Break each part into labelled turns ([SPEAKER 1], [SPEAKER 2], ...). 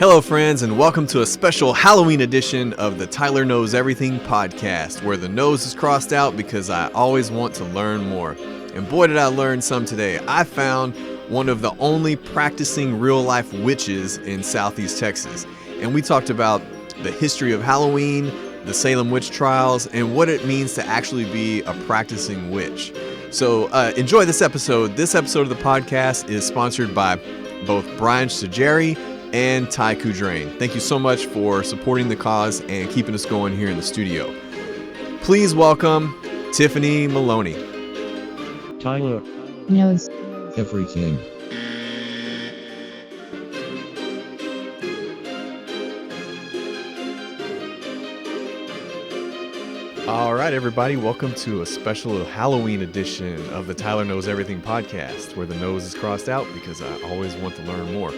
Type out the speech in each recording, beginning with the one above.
[SPEAKER 1] Hello, friends, and welcome to a special Halloween edition of the Tyler Knows Everything podcast, where the nose is crossed out because I always want to learn more. And boy, did I learn some today. I found one of the only practicing real-life witches in Southeast Texas. And we talked about the history of Halloween, the Salem Witch Trials, and what it means to actually be a practicing witch. So enjoy this episode. This episode of the podcast is sponsored by both Brian Sajeri and Ty Kudrain. Thank you so much for supporting the cause and keeping us going here in the studio. Please welcome Tiffany Maloney.
[SPEAKER 2] Tyler
[SPEAKER 3] knows
[SPEAKER 2] everything.
[SPEAKER 1] All right, everybody, welcome to a special Halloween edition of the Tyler Knows Everything podcast, where the nose is crossed out because I always want to learn more.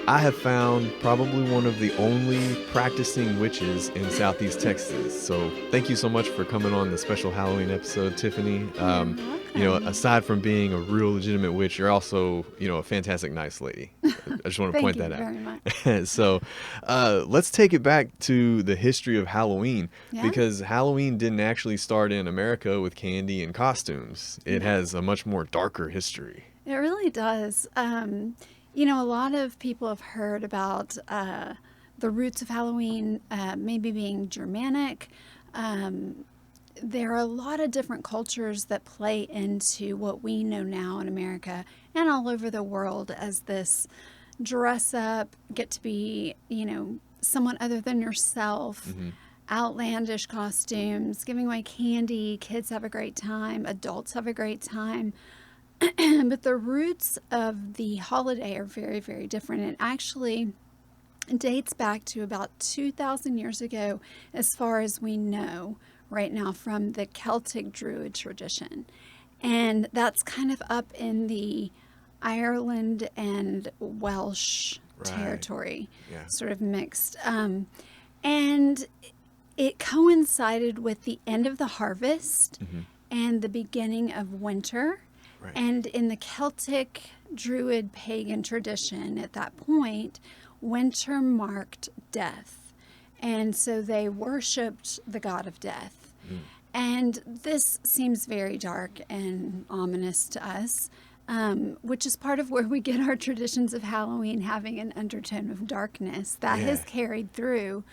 [SPEAKER 1] I have found probably one of the only practicing witches in Southeast Texas. So thank you so much for coming on the special Halloween episode, Tiffany. You know, aside from being a real legitimate witch, you're also, a fantastic, nice lady. I just want to point that out.
[SPEAKER 3] Thank you very much.
[SPEAKER 1] So let's take it back to the history of Halloween, because Halloween didn't actually start in America with candy and costumes. It has a much more darker history.
[SPEAKER 3] It really does. A lot of people have heard about the roots of Halloween maybe being Germanic. There are a lot of different cultures that play into what we know now in America and all over the world as this dress up, get to be, someone other than yourself, outlandish costumes, giving away candy, kids have a great time, adults have a great time. But the roots of the holiday are very, very different. It actually dates back to about 2,000 years ago, as far as we know right now, from the Celtic Druid tradition. And that's kind of up in the Ireland and Welsh territory, sort of mixed. And it coincided with the end of the harvest and the beginning of winter. Right. And in the Celtic Druid pagan tradition at that point, winter marked death. And so they worshipped the god of death. And this seems very dark and ominous to us, which is part of where we get our traditions of Halloween having an undertone of darkness that has carried through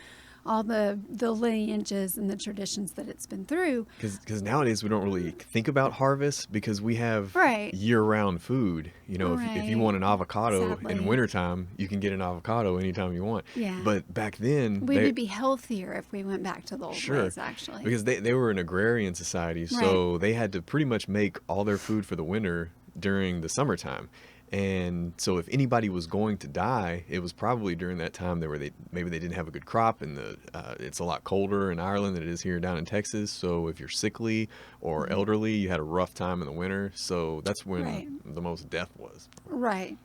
[SPEAKER 3] all the lineages and the traditions that it's been through.
[SPEAKER 1] Because nowadays we don't really think about harvest because we have year-round food. If you want an avocado in wintertime, you can get an avocado anytime you want. Yeah. But back then...
[SPEAKER 3] We would be healthier if we went back to the old ways, actually.
[SPEAKER 1] Because they were an agrarian society, so they had to pretty much make all their food for the winter during the summertime. And so if anybody was going to die, it was probably during that time maybe they didn't have a good crop, and it's a lot colder in Ireland than it is here down in Texas. So if you're sickly or elderly, you had a rough time in the winter. So that's when the most death was. Right.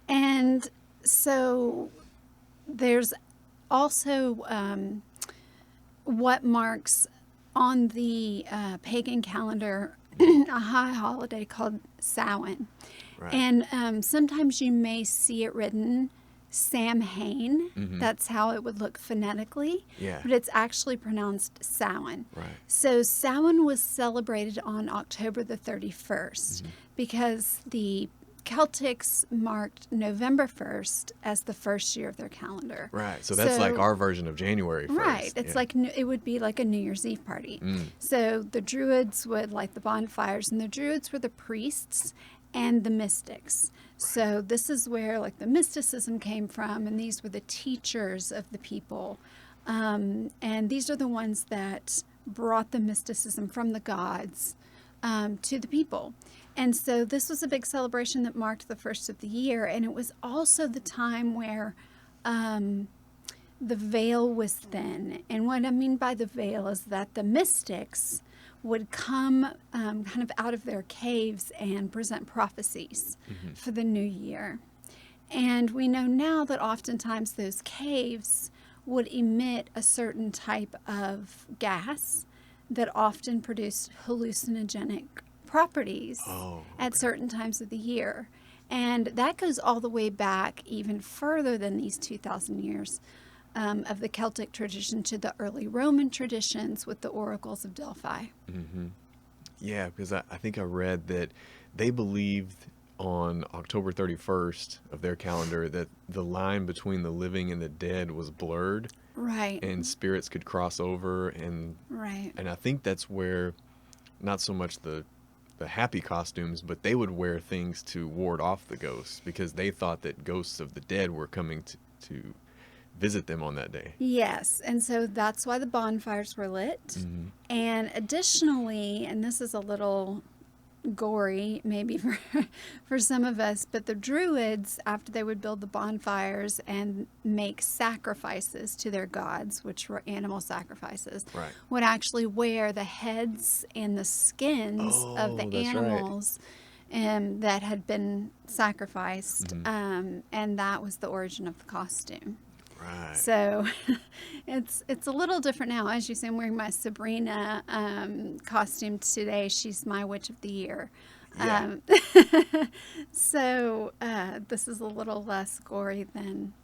[SPEAKER 3] And so there's also what marks on the pagan calendar a high holiday called Samhain. Right. And sometimes you may see it written Samhain. That's how it would look phonetically. Yeah. But it's actually pronounced Samhain. Right. So Samhain was celebrated on October the 31st because the Celtics marked November 1st as the first year of their calendar.
[SPEAKER 1] Right. So that's like our version of January 1st.
[SPEAKER 3] Right. It's like it would be like a New Year's Eve party. So the Druids would light the bonfires, and the Druids were the priests and the mystics. So this is where the mysticism came from, and these were the teachers of the people. And these are the ones that brought the mysticism from the gods to the people. And so this was a big celebration that marked the first of the year, and it was also the time where the veil was thin. And what I mean by the veil is that the mystics would come kind of out of their caves and present prophecies for the new year. And we know now that oftentimes those caves would emit a certain type of gas that often produced hallucinogenic properties at certain times of the year. And that goes all the way back even further than these 2,000 years of the Celtic tradition to the early Roman traditions with the oracles of Delphi.
[SPEAKER 1] Yeah, because I think I read that they believed on October 31st of their calendar that the line between the living and the dead was blurred
[SPEAKER 3] Right.
[SPEAKER 1] and spirits could cross over.
[SPEAKER 3] Right.
[SPEAKER 1] And I think that's where not so much the happy costumes, but they would wear things to ward off the ghosts because they thought that ghosts of the dead were coming to visit them on that day.
[SPEAKER 3] Yes, and so that's why the bonfires were lit. And additionally, and this is a little gory maybe for some of us, but the Druids, after they would build the bonfires and make sacrifices to their gods, which were animal sacrifices,
[SPEAKER 1] Right.
[SPEAKER 3] would actually wear the heads and the skins of the
[SPEAKER 1] that's right.
[SPEAKER 3] animals that had been sacrificed, and that was the origin of the costume.
[SPEAKER 1] Right.
[SPEAKER 3] So it's a little different now. As you say, I'm wearing my Sabrina costume today. She's my witch of the year.
[SPEAKER 1] Yeah.
[SPEAKER 3] So this is a little less gory than...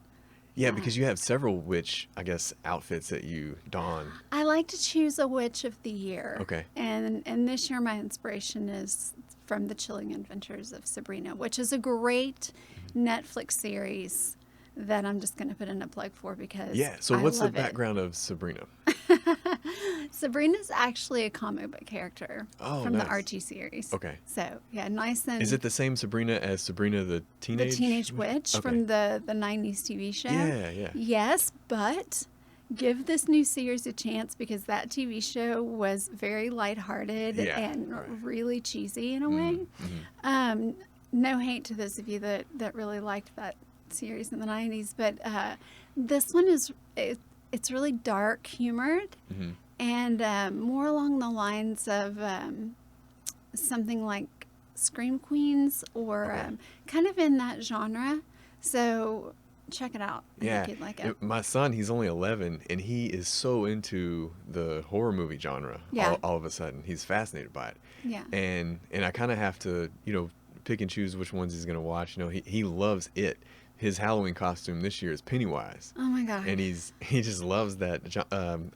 [SPEAKER 1] Yeah, because you have several witch, I guess, outfits that you don.
[SPEAKER 3] I like to choose a witch of the year.
[SPEAKER 1] Okay.
[SPEAKER 3] And this year my inspiration is from The Chilling Adventures of Sabrina, which is a great Netflix series that I'm just going to put in a plug for because
[SPEAKER 1] Yeah, so
[SPEAKER 3] I
[SPEAKER 1] what's the
[SPEAKER 3] love it.
[SPEAKER 1] background of Sabrina?
[SPEAKER 3] Sabrina's actually a comic book character from the
[SPEAKER 1] nice.
[SPEAKER 3] Archie series.
[SPEAKER 1] Okay.
[SPEAKER 3] So, yeah, nice and...
[SPEAKER 1] Is it the same Sabrina as Sabrina the
[SPEAKER 3] the
[SPEAKER 1] Teenage?
[SPEAKER 3] Teenage Witch
[SPEAKER 1] Okay.
[SPEAKER 3] from the 90s TV show?
[SPEAKER 1] Yeah, yeah.
[SPEAKER 3] Yes, but give this new series a chance because that TV show was very lighthearted
[SPEAKER 1] Yeah,
[SPEAKER 3] and
[SPEAKER 1] right.
[SPEAKER 3] really cheesy in a way. No hate to those of you that really liked that series in the 90s, but this one is it's really dark humored and more along the lines of something like Scream Queens or kind of in that genre. So check it out. I
[SPEAKER 1] Yeah.
[SPEAKER 3] think you'd like it.
[SPEAKER 1] My son, he's only 11, and he is so into the horror movie genre.
[SPEAKER 3] Yeah.
[SPEAKER 1] All of a sudden, he's fascinated by it.
[SPEAKER 3] Yeah.
[SPEAKER 1] And I kind of have to, pick and choose which ones he's going to watch. He loves it. His Halloween costume this year is Pennywise.
[SPEAKER 3] Oh my God.
[SPEAKER 1] And he just loves that.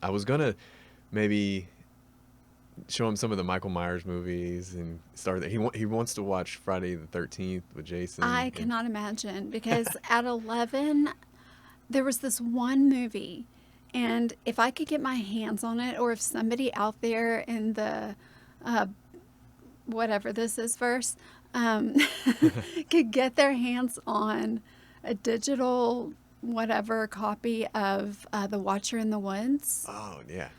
[SPEAKER 1] I was going to maybe show him some of the Michael Myers movies and start that. He wants to watch Friday the 13th with Jason.
[SPEAKER 3] I cannot imagine because at 11, there was this one movie, and if I could get my hands on it, or if somebody out there in the whatever this is verse could get their hands on a digital whatever copy of The Watcher in the Woods.
[SPEAKER 1] Oh, yeah.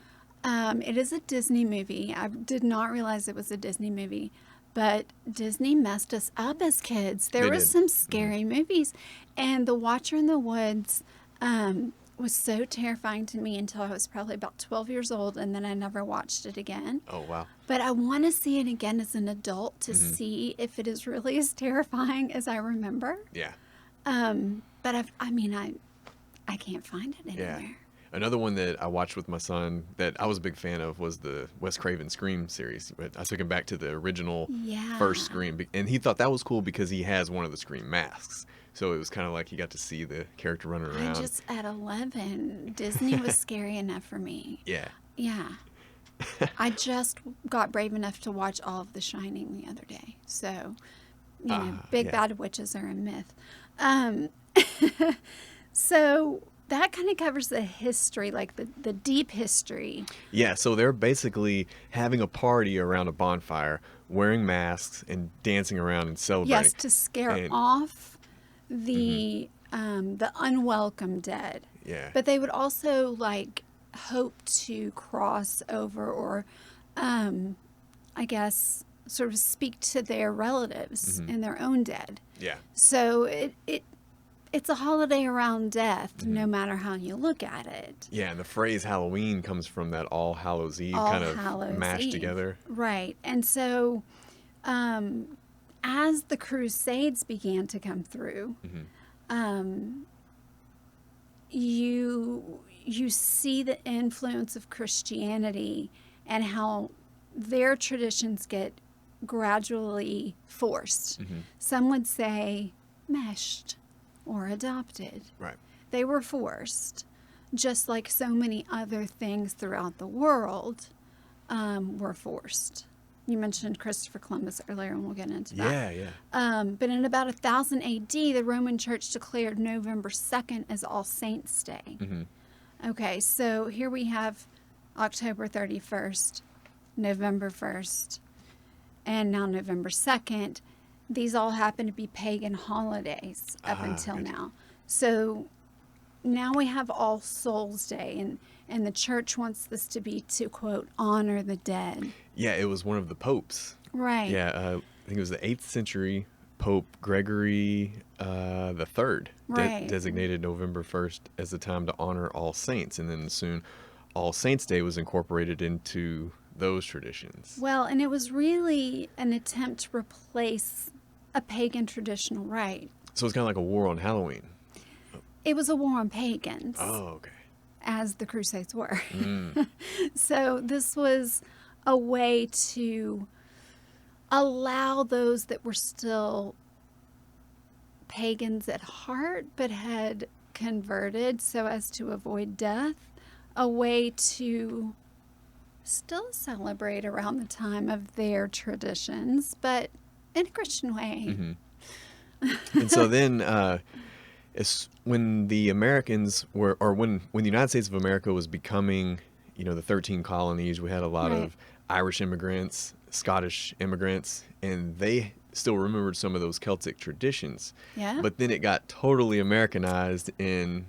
[SPEAKER 3] It is a Disney movie. I did not realize it was a Disney movie, but Disney messed us up as kids. There
[SPEAKER 1] They
[SPEAKER 3] were
[SPEAKER 1] did.
[SPEAKER 3] some scary movies, and The Watcher in the Woods was so terrifying to me until I was probably about 12 years old, and then I never watched it again.
[SPEAKER 1] Oh, wow.
[SPEAKER 3] But I want to see it again as an adult to see if it is really as terrifying as I remember.
[SPEAKER 1] Yeah.
[SPEAKER 3] But I can't find it anywhere.
[SPEAKER 1] Yeah. Another one that I watched with my son that I was a big fan of was the Wes Craven Scream series. But I took him back to the original first Scream, and he thought that was cool because he has one of the Scream masks. So it was kind of like he got to see the character running around.
[SPEAKER 3] At 11, Disney was scary enough for me.
[SPEAKER 1] Yeah.
[SPEAKER 3] Yeah. I just got brave enough to watch all of The Shining the other day. So, big
[SPEAKER 1] yeah.
[SPEAKER 3] bad witches are a myth. So that kind of covers the history, like the deep history.
[SPEAKER 1] Yeah, so they're basically having a party around a bonfire, wearing masks and dancing around and celebrating.
[SPEAKER 3] Yes, to scare
[SPEAKER 1] And-
[SPEAKER 3] off the unwelcome dead.
[SPEAKER 1] Yeah.
[SPEAKER 3] But they would also hope to cross over or, I guess, sort of speak to their relatives and their own dead.
[SPEAKER 1] Yeah.
[SPEAKER 3] So it's a holiday around death, no matter how you look at it.
[SPEAKER 1] Yeah, and the phrase Halloween comes from that All Hallows Eve
[SPEAKER 3] All
[SPEAKER 1] kind of
[SPEAKER 3] Hallows
[SPEAKER 1] mashed
[SPEAKER 3] Eve.
[SPEAKER 1] together.
[SPEAKER 3] Right. And so as the Crusades began to come through, you see the influence of Christianity and how their traditions get gradually forced. Some would say meshed or adopted.
[SPEAKER 1] Right.
[SPEAKER 3] They were forced, just like so many other things throughout the world were forced. You mentioned Christopher Columbus earlier, and we'll get into that.
[SPEAKER 1] Yeah.
[SPEAKER 3] But in about 1000 AD, the Roman Church declared November 2nd as All Saints' Day. Okay, so here we have October 31st, November 1st, and now November 2nd. These all happen to be pagan holidays up until now. So now we have All Souls Day, and the church wants this to be to, quote, honor the dead.
[SPEAKER 1] Yeah, it was one of the popes.
[SPEAKER 3] Right.
[SPEAKER 1] Yeah, I think it was the 8th century Pope Gregory the Third
[SPEAKER 3] Right.
[SPEAKER 1] designated November 1st as the time to honor all saints, and then soon All Saints Day was incorporated into those traditions.
[SPEAKER 3] Well, and it was really an attempt to replace a pagan traditional rite.
[SPEAKER 1] So it's kind of like a war on Halloween.
[SPEAKER 3] It was a war on pagans.
[SPEAKER 1] Oh, okay.
[SPEAKER 3] As the Crusades were. So this was a way to allow those that were still pagans at heart but had converted so as to avoid death, a way to still celebrate around the time of their traditions, but in a Christian way.
[SPEAKER 1] And so then it's when the Americans were, or when the United States of America was becoming, the 13 colonies, we had a lot of Irish immigrants, Scottish immigrants, and they still remembered some of those Celtic traditions.
[SPEAKER 3] Yeah.
[SPEAKER 1] But then it got totally Americanized in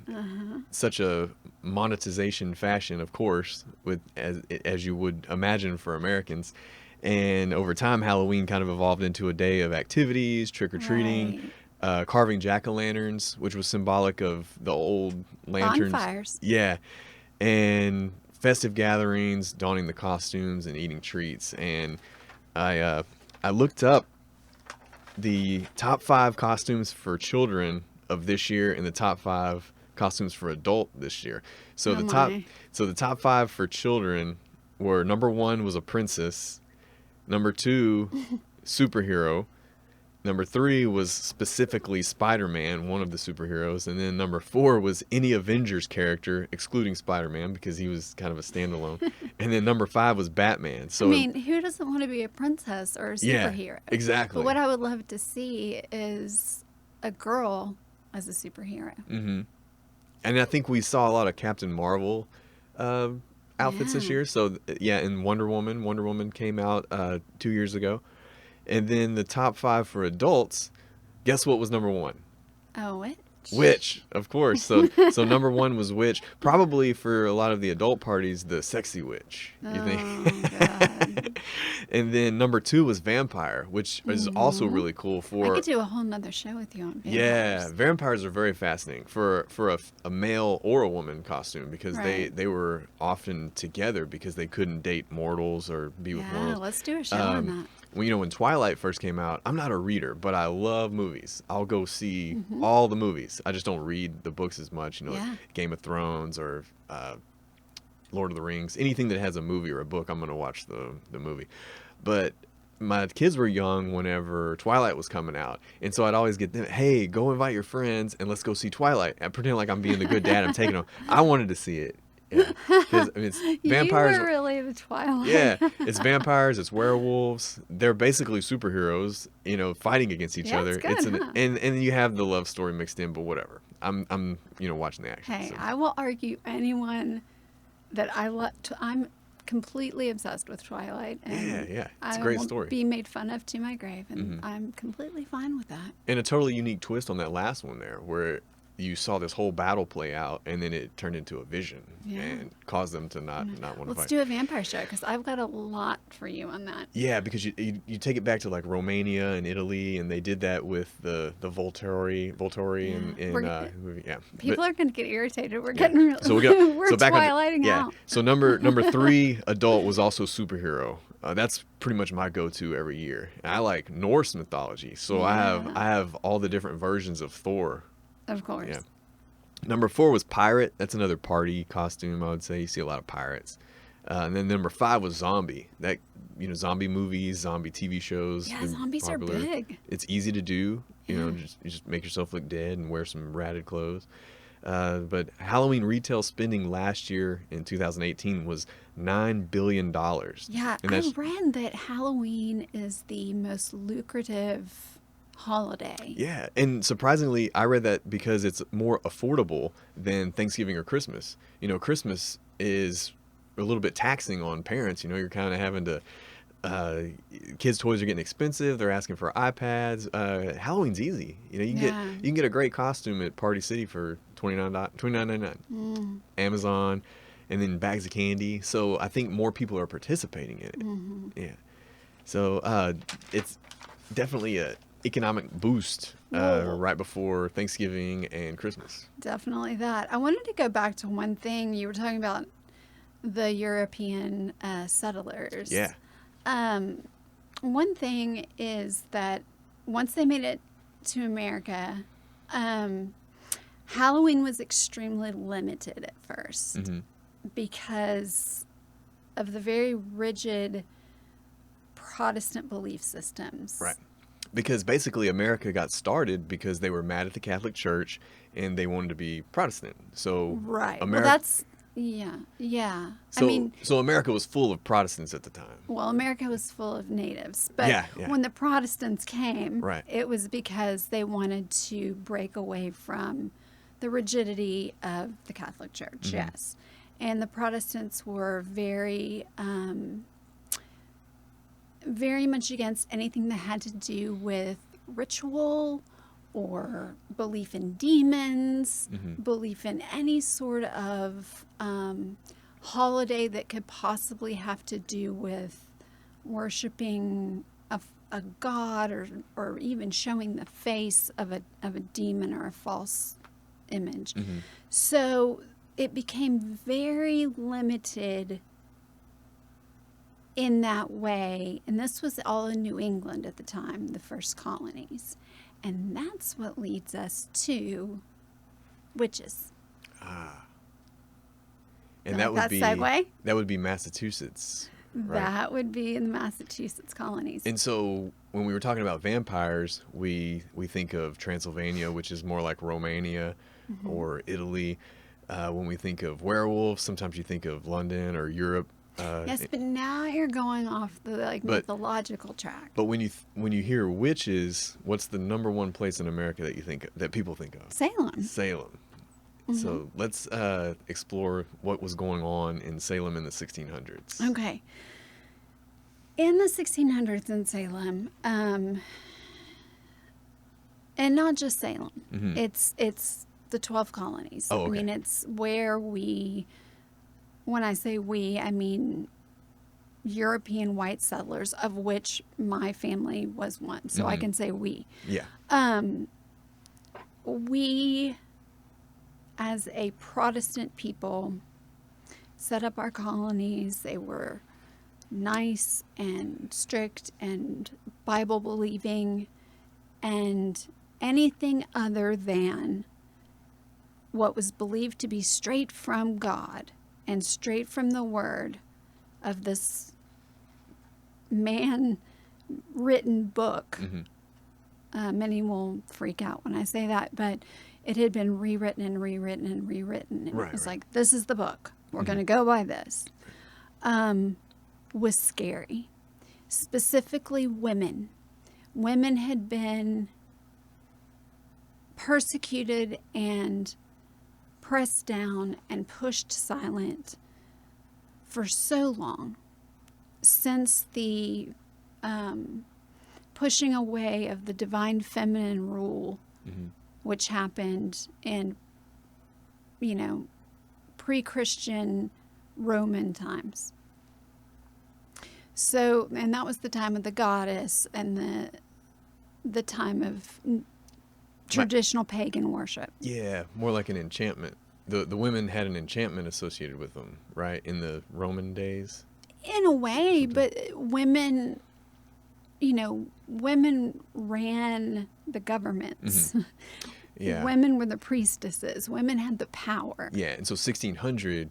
[SPEAKER 1] such a monetization fashion, of course, with as you would imagine for Americans. And over time, Halloween kind of evolved into a day of activities, trick-or-treating, carving jack-o'-lanterns, which was symbolic of the old lanterns.
[SPEAKER 3] Bonfires.
[SPEAKER 1] Yeah. And festive gatherings, donning the costumes, and eating treats. And I looked up the top 5 costumes for children of this year and the top 5 costumes for adult this year. So the top 5 for children were: number 1 was a princess, number 2 superhero, number 3 was specifically Spider-Man, one of the superheroes, and then number 4 was any Avengers character excluding Spider-Man because he was kind of a standalone, and then number 5 was Batman. So
[SPEAKER 3] who doesn't want to be a princess or a superhero?
[SPEAKER 1] Yeah, exactly.
[SPEAKER 3] But what I would love to see is a girl as a superhero.
[SPEAKER 1] And I think we saw a lot of Captain Marvel outfits this year. So and Wonder Woman came out 2 years ago. And then the top 5 for adults, guess what was number 1?
[SPEAKER 3] Oh, Witch.
[SPEAKER 1] Witch, of course. So number 1 was Witch. Probably for a lot of the adult parties, the sexy witch, you think?
[SPEAKER 3] Oh, God.
[SPEAKER 1] And then number 2 was Vampire, which is also really cool for...
[SPEAKER 3] I could do a whole nother show with you on vampires.
[SPEAKER 1] Yeah, vampires are very fascinating for a male or a woman costume because they were often together because they couldn't date mortals or be with mortals.
[SPEAKER 3] Yeah, let's do a show on that.
[SPEAKER 1] When Twilight first came out, I'm not a reader, but I love movies. I'll go see all the movies. I just don't read the books as much, Game of Thrones or Lord of the Rings. Anything that has a movie or a book, I'm going to watch the movie. But my kids were young whenever Twilight was coming out. And so I'd always get them, hey, go invite your friends and let's go see Twilight. And pretend like I'm being the good dad. I'm taking them. I wanted to see it. Yeah, because it's vampires.
[SPEAKER 3] You were really the Twilight.
[SPEAKER 1] Yeah, it's vampires, it's werewolves. They're basically superheroes, fighting against each other.
[SPEAKER 3] It's good,
[SPEAKER 1] and you have the love story mixed in, but whatever. I'm watching the action.
[SPEAKER 3] Hey,
[SPEAKER 1] so.
[SPEAKER 3] I will argue anyone that I'm completely obsessed with Twilight. And
[SPEAKER 1] yeah, it's a great story.
[SPEAKER 3] Be made fun of to my grave, and I'm completely fine with that.
[SPEAKER 1] And a totally unique twist on that last one there, where you saw this whole battle play out, and then it turned into a vision and caused them to not want to fight.
[SPEAKER 3] Let's do a vampire show, because I've got a lot for you on that.
[SPEAKER 1] Yeah, because you take it back to like Romania and Italy, and they did that with the Volturi in the movie. Yeah,
[SPEAKER 3] people are going to get irritated. We're getting really we're Twilighting out.
[SPEAKER 1] So number 3 adult was also superhero. That's pretty much my go-to every year. And I like Norse mythology, so I have all the different versions of Thor.
[SPEAKER 3] Of course.
[SPEAKER 1] Yeah. Number 4 was pirate. That's another party costume, I would say. You see a lot of pirates. And then number 5 was zombie. That, zombie movies, zombie TV shows.
[SPEAKER 3] Yeah,
[SPEAKER 1] been
[SPEAKER 3] zombies are
[SPEAKER 1] popular.
[SPEAKER 3] big.
[SPEAKER 1] It's easy to do.
[SPEAKER 3] Yeah.
[SPEAKER 1] You just make yourself look dead and wear some ratted clothes. But Halloween retail spending last year in 2018 was $9 billion.
[SPEAKER 3] Yeah,
[SPEAKER 1] And
[SPEAKER 3] I
[SPEAKER 1] that's,
[SPEAKER 3] read that Halloween is the most lucrative holiday.
[SPEAKER 1] yeah. And surprisingly, I read that because it's more affordable than Thanksgiving or Christmas. Christmas is a little bit taxing on parents. You're kind of having to, kids' toys are getting expensive. They're asking for iPads. Halloween's easy. You can get a great costume at Party City for $29.99. Amazon, and then bags of candy. So I think more people are participating in it. Yeah. So it's definitely a economic boost right before Thanksgiving and Christmas.
[SPEAKER 3] Definitely that. I wanted to go back to one thing. You were talking about the European settlers.
[SPEAKER 1] Yeah.
[SPEAKER 3] One thing is that once they made it to America, Halloween was extremely limited at first because of the very rigid Protestant belief systems.
[SPEAKER 1] Right. Because basically America got started because they were mad at the Catholic Church and they wanted to be Protestant. So
[SPEAKER 3] Right.
[SPEAKER 1] America,
[SPEAKER 3] Well, that's, yeah.
[SPEAKER 1] So America was full of Protestants at the time.
[SPEAKER 3] Well, America was full of natives, but
[SPEAKER 1] Yeah.
[SPEAKER 3] when the Protestants came,
[SPEAKER 1] Right.
[SPEAKER 3] it was because they wanted to break away from the rigidity of the Catholic Church, yes. And the Protestants were very much against anything that had to do with ritual or belief in demons, belief in any sort of holiday that could possibly have to do with worshiping a god or even showing the face of a demon or a false image. So it became very limited in that way. And this was all in New England at the time, the first colonies. And that's what leads us to witches.
[SPEAKER 1] And
[SPEAKER 3] Like that segue?
[SPEAKER 1] That would be Massachusetts. Right?
[SPEAKER 3] That would be in the Massachusetts colonies.
[SPEAKER 1] And so when we were talking about vampires, we think of Transylvania, which is more like Romania or Italy. When we think of werewolves, sometimes you think of London or Europe.
[SPEAKER 3] Yes, but now you're going off the mythological track.
[SPEAKER 1] But when you hear witches, what's the number one place in America that people think of?
[SPEAKER 3] Salem.
[SPEAKER 1] Salem. So let's explore what was going on in Salem in the 1600s.
[SPEAKER 3] Okay. In the 1600s in Salem, and not just Salem, it's the 12 colonies.
[SPEAKER 1] Oh, okay.
[SPEAKER 3] I mean, it's where when I say we, I mean European white settlers, of which my family was one. So I can say we.
[SPEAKER 1] Yeah.
[SPEAKER 3] We, as a Protestant people, set up our colonies. They were nice and strict and Bible believing, and anything other than what was believed to be straight from God and straight from the word of this man-written book. Many will freak out when I say that, but it had been rewritten and rewritten and rewritten. And it was like, this is the book. We're going to go by this. Was scary. Specifically women. Women had been persecuted and pressed down and pushed silent for so long, since the pushing away of the divine feminine rule, which happened in, pre-Christian Roman times. So, and that was the time of the goddess and the time of traditional pagan worship.
[SPEAKER 1] Yeah, more like an enchantment. The women had an enchantment associated with them, right, in the Roman days?
[SPEAKER 3] In a way, but women, women ran the governments.
[SPEAKER 1] Yeah.
[SPEAKER 3] Women were the priestesses. Women had the power.
[SPEAKER 1] Yeah, and so 1600,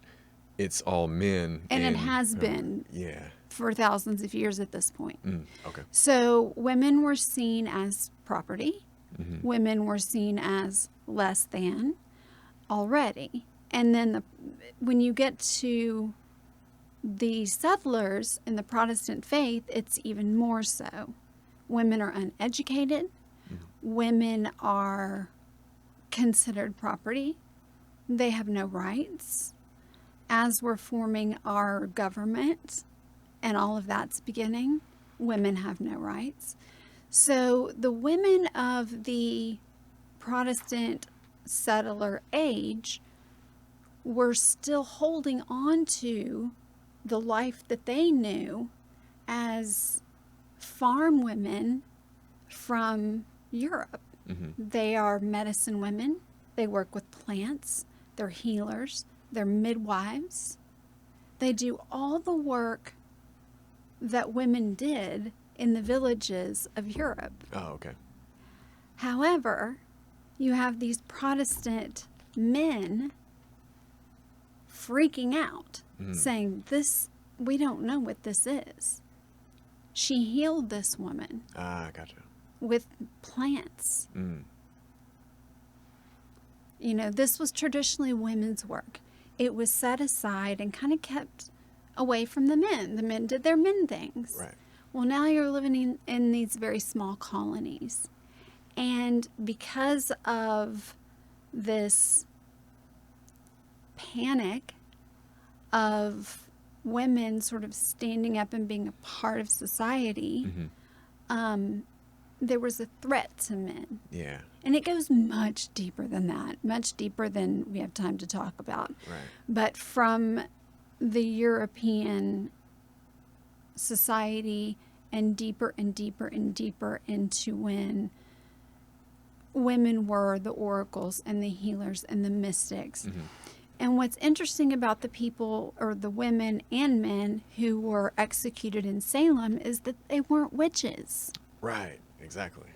[SPEAKER 1] it's all men.
[SPEAKER 3] And it has been
[SPEAKER 1] Yeah.
[SPEAKER 3] for thousands of years at this point.
[SPEAKER 1] Okay.
[SPEAKER 3] So women were seen as property.
[SPEAKER 1] Mm-hmm.
[SPEAKER 3] Women were seen as less than already. And then when you get to the settlers in the Protestant faith, it's even more so. Women are uneducated. Women are considered property. They have no rights. As we're forming our government and all of that's beginning, women have no rights. So the women of the Protestant settler age were still holding on to the life that they knew as farm women from Europe. They are medicine women. They work with plants. They're healers. They're midwives. They do all the work that women did in the villages of Europe.
[SPEAKER 1] Oh, okay.
[SPEAKER 3] However, you have these Protestant men freaking out, saying, we don't know what this is. She healed this woman
[SPEAKER 1] Ah, gotcha.
[SPEAKER 3] with plants. You know, this was traditionally women's work. It was set aside and kind of kept away from the men. The men did their men things.
[SPEAKER 1] Right.
[SPEAKER 3] Well, now you're living in these very small colonies. And because of this panic of women sort of standing up and being a part of society, there was a threat to men.
[SPEAKER 1] Yeah.
[SPEAKER 3] And it goes much deeper than that, much deeper than we have time to talk about.
[SPEAKER 1] Right.
[SPEAKER 3] But from the European society and deeper and deeper and deeper into when women were the oracles and the healers and the mystics. And what's interesting about the people, or the women and men who were executed in Salem, is that they weren't witches.
[SPEAKER 1] Right. Exactly.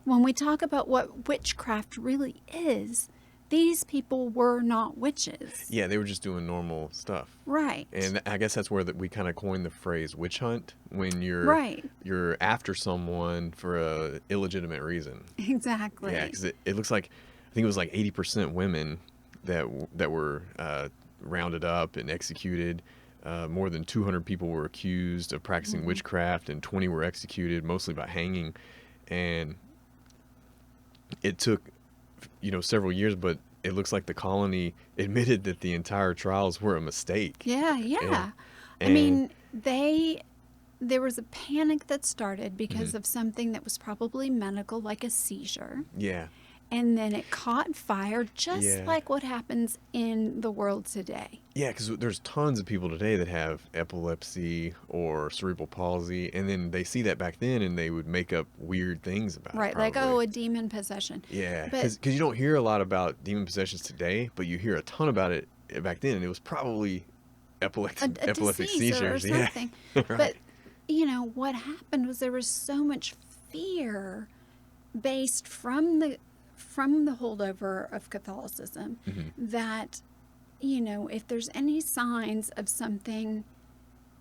[SPEAKER 3] When we talk about what witchcraft really is, these people were not witches.
[SPEAKER 1] Yeah, they were just doing normal stuff.
[SPEAKER 3] Right.
[SPEAKER 1] And I guess that's where we kind of coined the phrase witch hunt, when you're
[SPEAKER 3] Right.
[SPEAKER 1] you're after someone for a illegitimate reason.
[SPEAKER 3] Exactly.
[SPEAKER 1] Yeah, because it looks like, I think it was like 80% women that were rounded up and executed. More than 200 people were accused of practicing witchcraft, and 20 were executed, mostly by hanging. And it took, several years, but it looks like the colony admitted that the entire trials were a mistake.
[SPEAKER 3] Yeah. I mean, there was a panic that started because of something that was probably medical, like a seizure.
[SPEAKER 1] Yeah.
[SPEAKER 3] And then it caught fire, just
[SPEAKER 1] Yeah.
[SPEAKER 3] like what happens in the world today.
[SPEAKER 1] Yeah, because there's tons of people today that have epilepsy or cerebral palsy, and then they see that back then, and they would make up weird things about it.
[SPEAKER 3] Right, like,
[SPEAKER 1] probably.
[SPEAKER 3] a demon possession.
[SPEAKER 1] Yeah,
[SPEAKER 3] But-
[SPEAKER 1] because you don't hear a lot about demon possessions today, but you hear a ton about it back then, and it was probably epileptic
[SPEAKER 3] disease
[SPEAKER 1] seizures.
[SPEAKER 3] or something.
[SPEAKER 1] Yeah. Right.
[SPEAKER 3] But, what happened was there was so much fear based from the holdover of Catholicism that, if there's any signs of something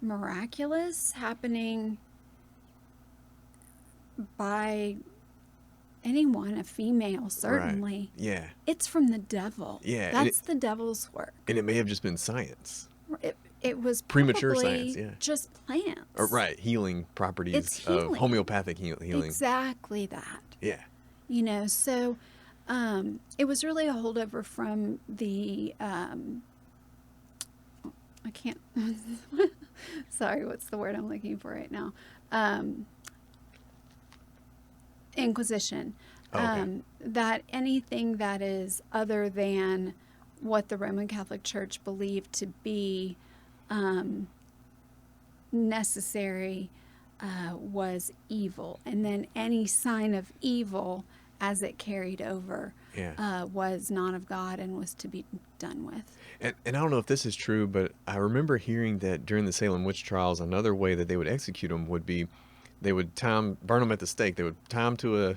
[SPEAKER 3] miraculous happening by anyone, a female certainly,
[SPEAKER 1] Right. Yeah.
[SPEAKER 3] it's from the devil.
[SPEAKER 1] Yeah, and
[SPEAKER 3] That's the devil's work.
[SPEAKER 1] And it may have just been science.
[SPEAKER 3] It was
[SPEAKER 1] Premature
[SPEAKER 3] probably
[SPEAKER 1] science, yeah.
[SPEAKER 3] just plants.
[SPEAKER 1] Or, right, healing properties
[SPEAKER 3] It's
[SPEAKER 1] of
[SPEAKER 3] healing.
[SPEAKER 1] homeopathic healing.
[SPEAKER 3] Exactly that.
[SPEAKER 1] Yeah.
[SPEAKER 3] So it was really a holdover from the, I can't, sorry, what's the word I'm looking for right now? Inquisition.
[SPEAKER 1] Oh, okay.
[SPEAKER 3] That anything that is other than what the Roman Catholic Church believed to be necessary was evil. And then any sign of evil as it carried over was not of God and was to be done with.
[SPEAKER 1] And I don't know if this is true, but I remember hearing that during the Salem Witch Trials, another way that they would execute them would be they would burn them at the stake. They would tie them to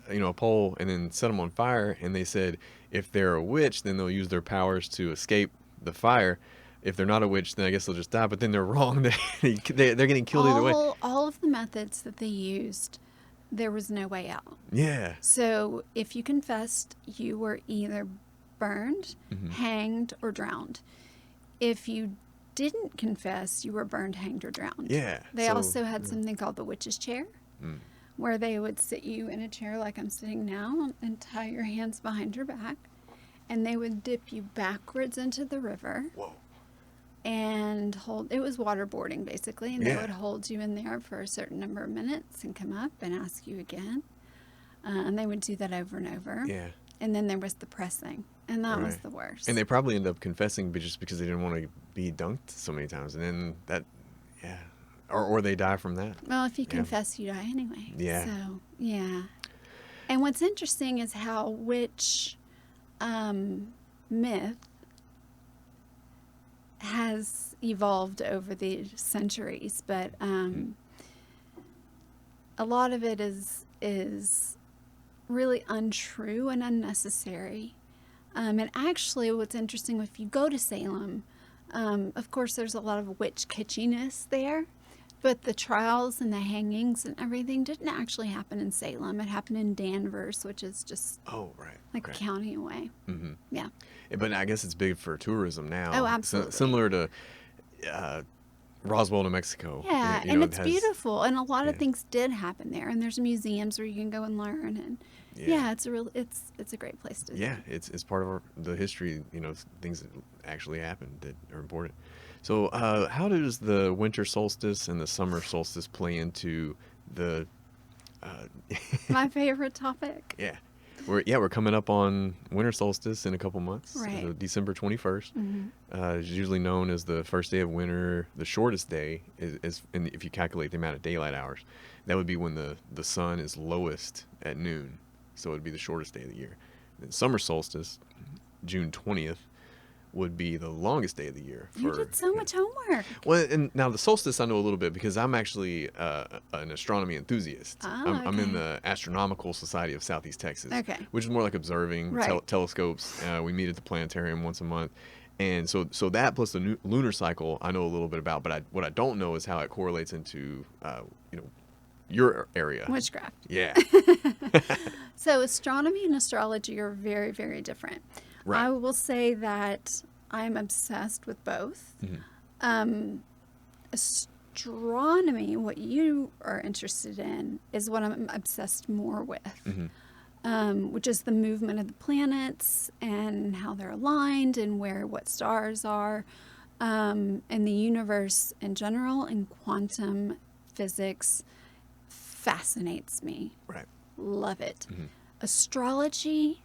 [SPEAKER 1] a pole and then set them on fire. And they said if they're a witch, then they'll use their powers to escape the fire. if they're not a witch, then I guess they'll just die. But then they're wrong. They're getting killed either way.
[SPEAKER 3] All of the methods that they used, there was no way out.
[SPEAKER 1] Yeah.
[SPEAKER 3] So if you confessed, you were either burned, hanged, or drowned. If you didn't confess, you were burned, hanged, or drowned.
[SPEAKER 1] Yeah.
[SPEAKER 3] They also had something called the witch's chair,
[SPEAKER 1] Mm.
[SPEAKER 3] where they would sit you in a chair like I'm sitting now and tie your hands behind your back, and they would dip you backwards into the river.
[SPEAKER 1] Whoa.
[SPEAKER 3] And hold, it was waterboarding basically, and they
[SPEAKER 1] Yeah.
[SPEAKER 3] would hold you in there for a certain number of minutes and come up and ask you again. And they would do that over and over.
[SPEAKER 1] Yeah.
[SPEAKER 3] And then there was the pressing, and that was
[SPEAKER 1] Right.
[SPEAKER 3] the worst.
[SPEAKER 1] And they probably end up confessing just because they didn't want to be dunked so many times. And then that, yeah. Or they die from that.
[SPEAKER 3] Well, if you
[SPEAKER 1] Yeah.
[SPEAKER 3] confess, you die anyway.
[SPEAKER 1] Yeah.
[SPEAKER 3] So, yeah. And what's interesting is how witch myth has evolved over the centuries, but a lot of it is really untrue and unnecessary. And actually, what's interesting, if you go to Salem, of course, there's a lot of witch kitschiness there, but the trials and the hangings and everything didn't actually happen in Salem. It happened in Danvers, which is just
[SPEAKER 1] Oh, right.
[SPEAKER 3] like a
[SPEAKER 1] Okay.
[SPEAKER 3] county away.
[SPEAKER 1] Mm-hmm.
[SPEAKER 3] Yeah.
[SPEAKER 1] But I guess it's big for tourism now.
[SPEAKER 3] Oh, absolutely.
[SPEAKER 1] Similar to Roswell, New Mexico.
[SPEAKER 3] Yeah,
[SPEAKER 1] You
[SPEAKER 3] and
[SPEAKER 1] know,
[SPEAKER 3] it's
[SPEAKER 1] it has-
[SPEAKER 3] beautiful, and a lot of
[SPEAKER 1] yeah.
[SPEAKER 3] things did happen there, and there's museums where you can go and learn, and yeah, it's a great place to
[SPEAKER 1] Yeah, it's part of the history, things that actually happened that are important. So how does the winter solstice and the summer solstice play into the
[SPEAKER 3] My favorite topic.
[SPEAKER 1] yeah, we're coming up on winter solstice in a couple months.
[SPEAKER 3] Right.
[SPEAKER 1] December 21st. Is usually known as the first day of winter. The shortest day is and if you calculate the amount of daylight hours, that would be when the sun is lowest at noon. So it would be the shortest day of the year. Then summer solstice, June 20th, would be the longest day of the year.
[SPEAKER 3] You did so much homework.
[SPEAKER 1] Well, and now the solstice I know a little bit because I'm actually an astronomy enthusiast.
[SPEAKER 3] Ah,
[SPEAKER 1] I'm in
[SPEAKER 3] okay.
[SPEAKER 1] the Astronomical Society of Southeast Texas,
[SPEAKER 3] Okay.
[SPEAKER 1] which is more like observing
[SPEAKER 3] Right.
[SPEAKER 1] telescopes. We meet at the planetarium once a month. And so that plus the lunar cycle I know a little bit about, but what I don't know is how it correlates into your area.
[SPEAKER 3] Witchcraft.
[SPEAKER 1] Yeah.
[SPEAKER 3] So astronomy and astrology are very, very different.
[SPEAKER 1] Right.
[SPEAKER 3] I will say that I'm obsessed with both. Astronomy, what you are interested in, is what I'm obsessed more with, which is the movement of the planets and how they're aligned and what stars are, and the universe in general, and quantum physics fascinates me.
[SPEAKER 1] Right.
[SPEAKER 3] Love it. Astrology,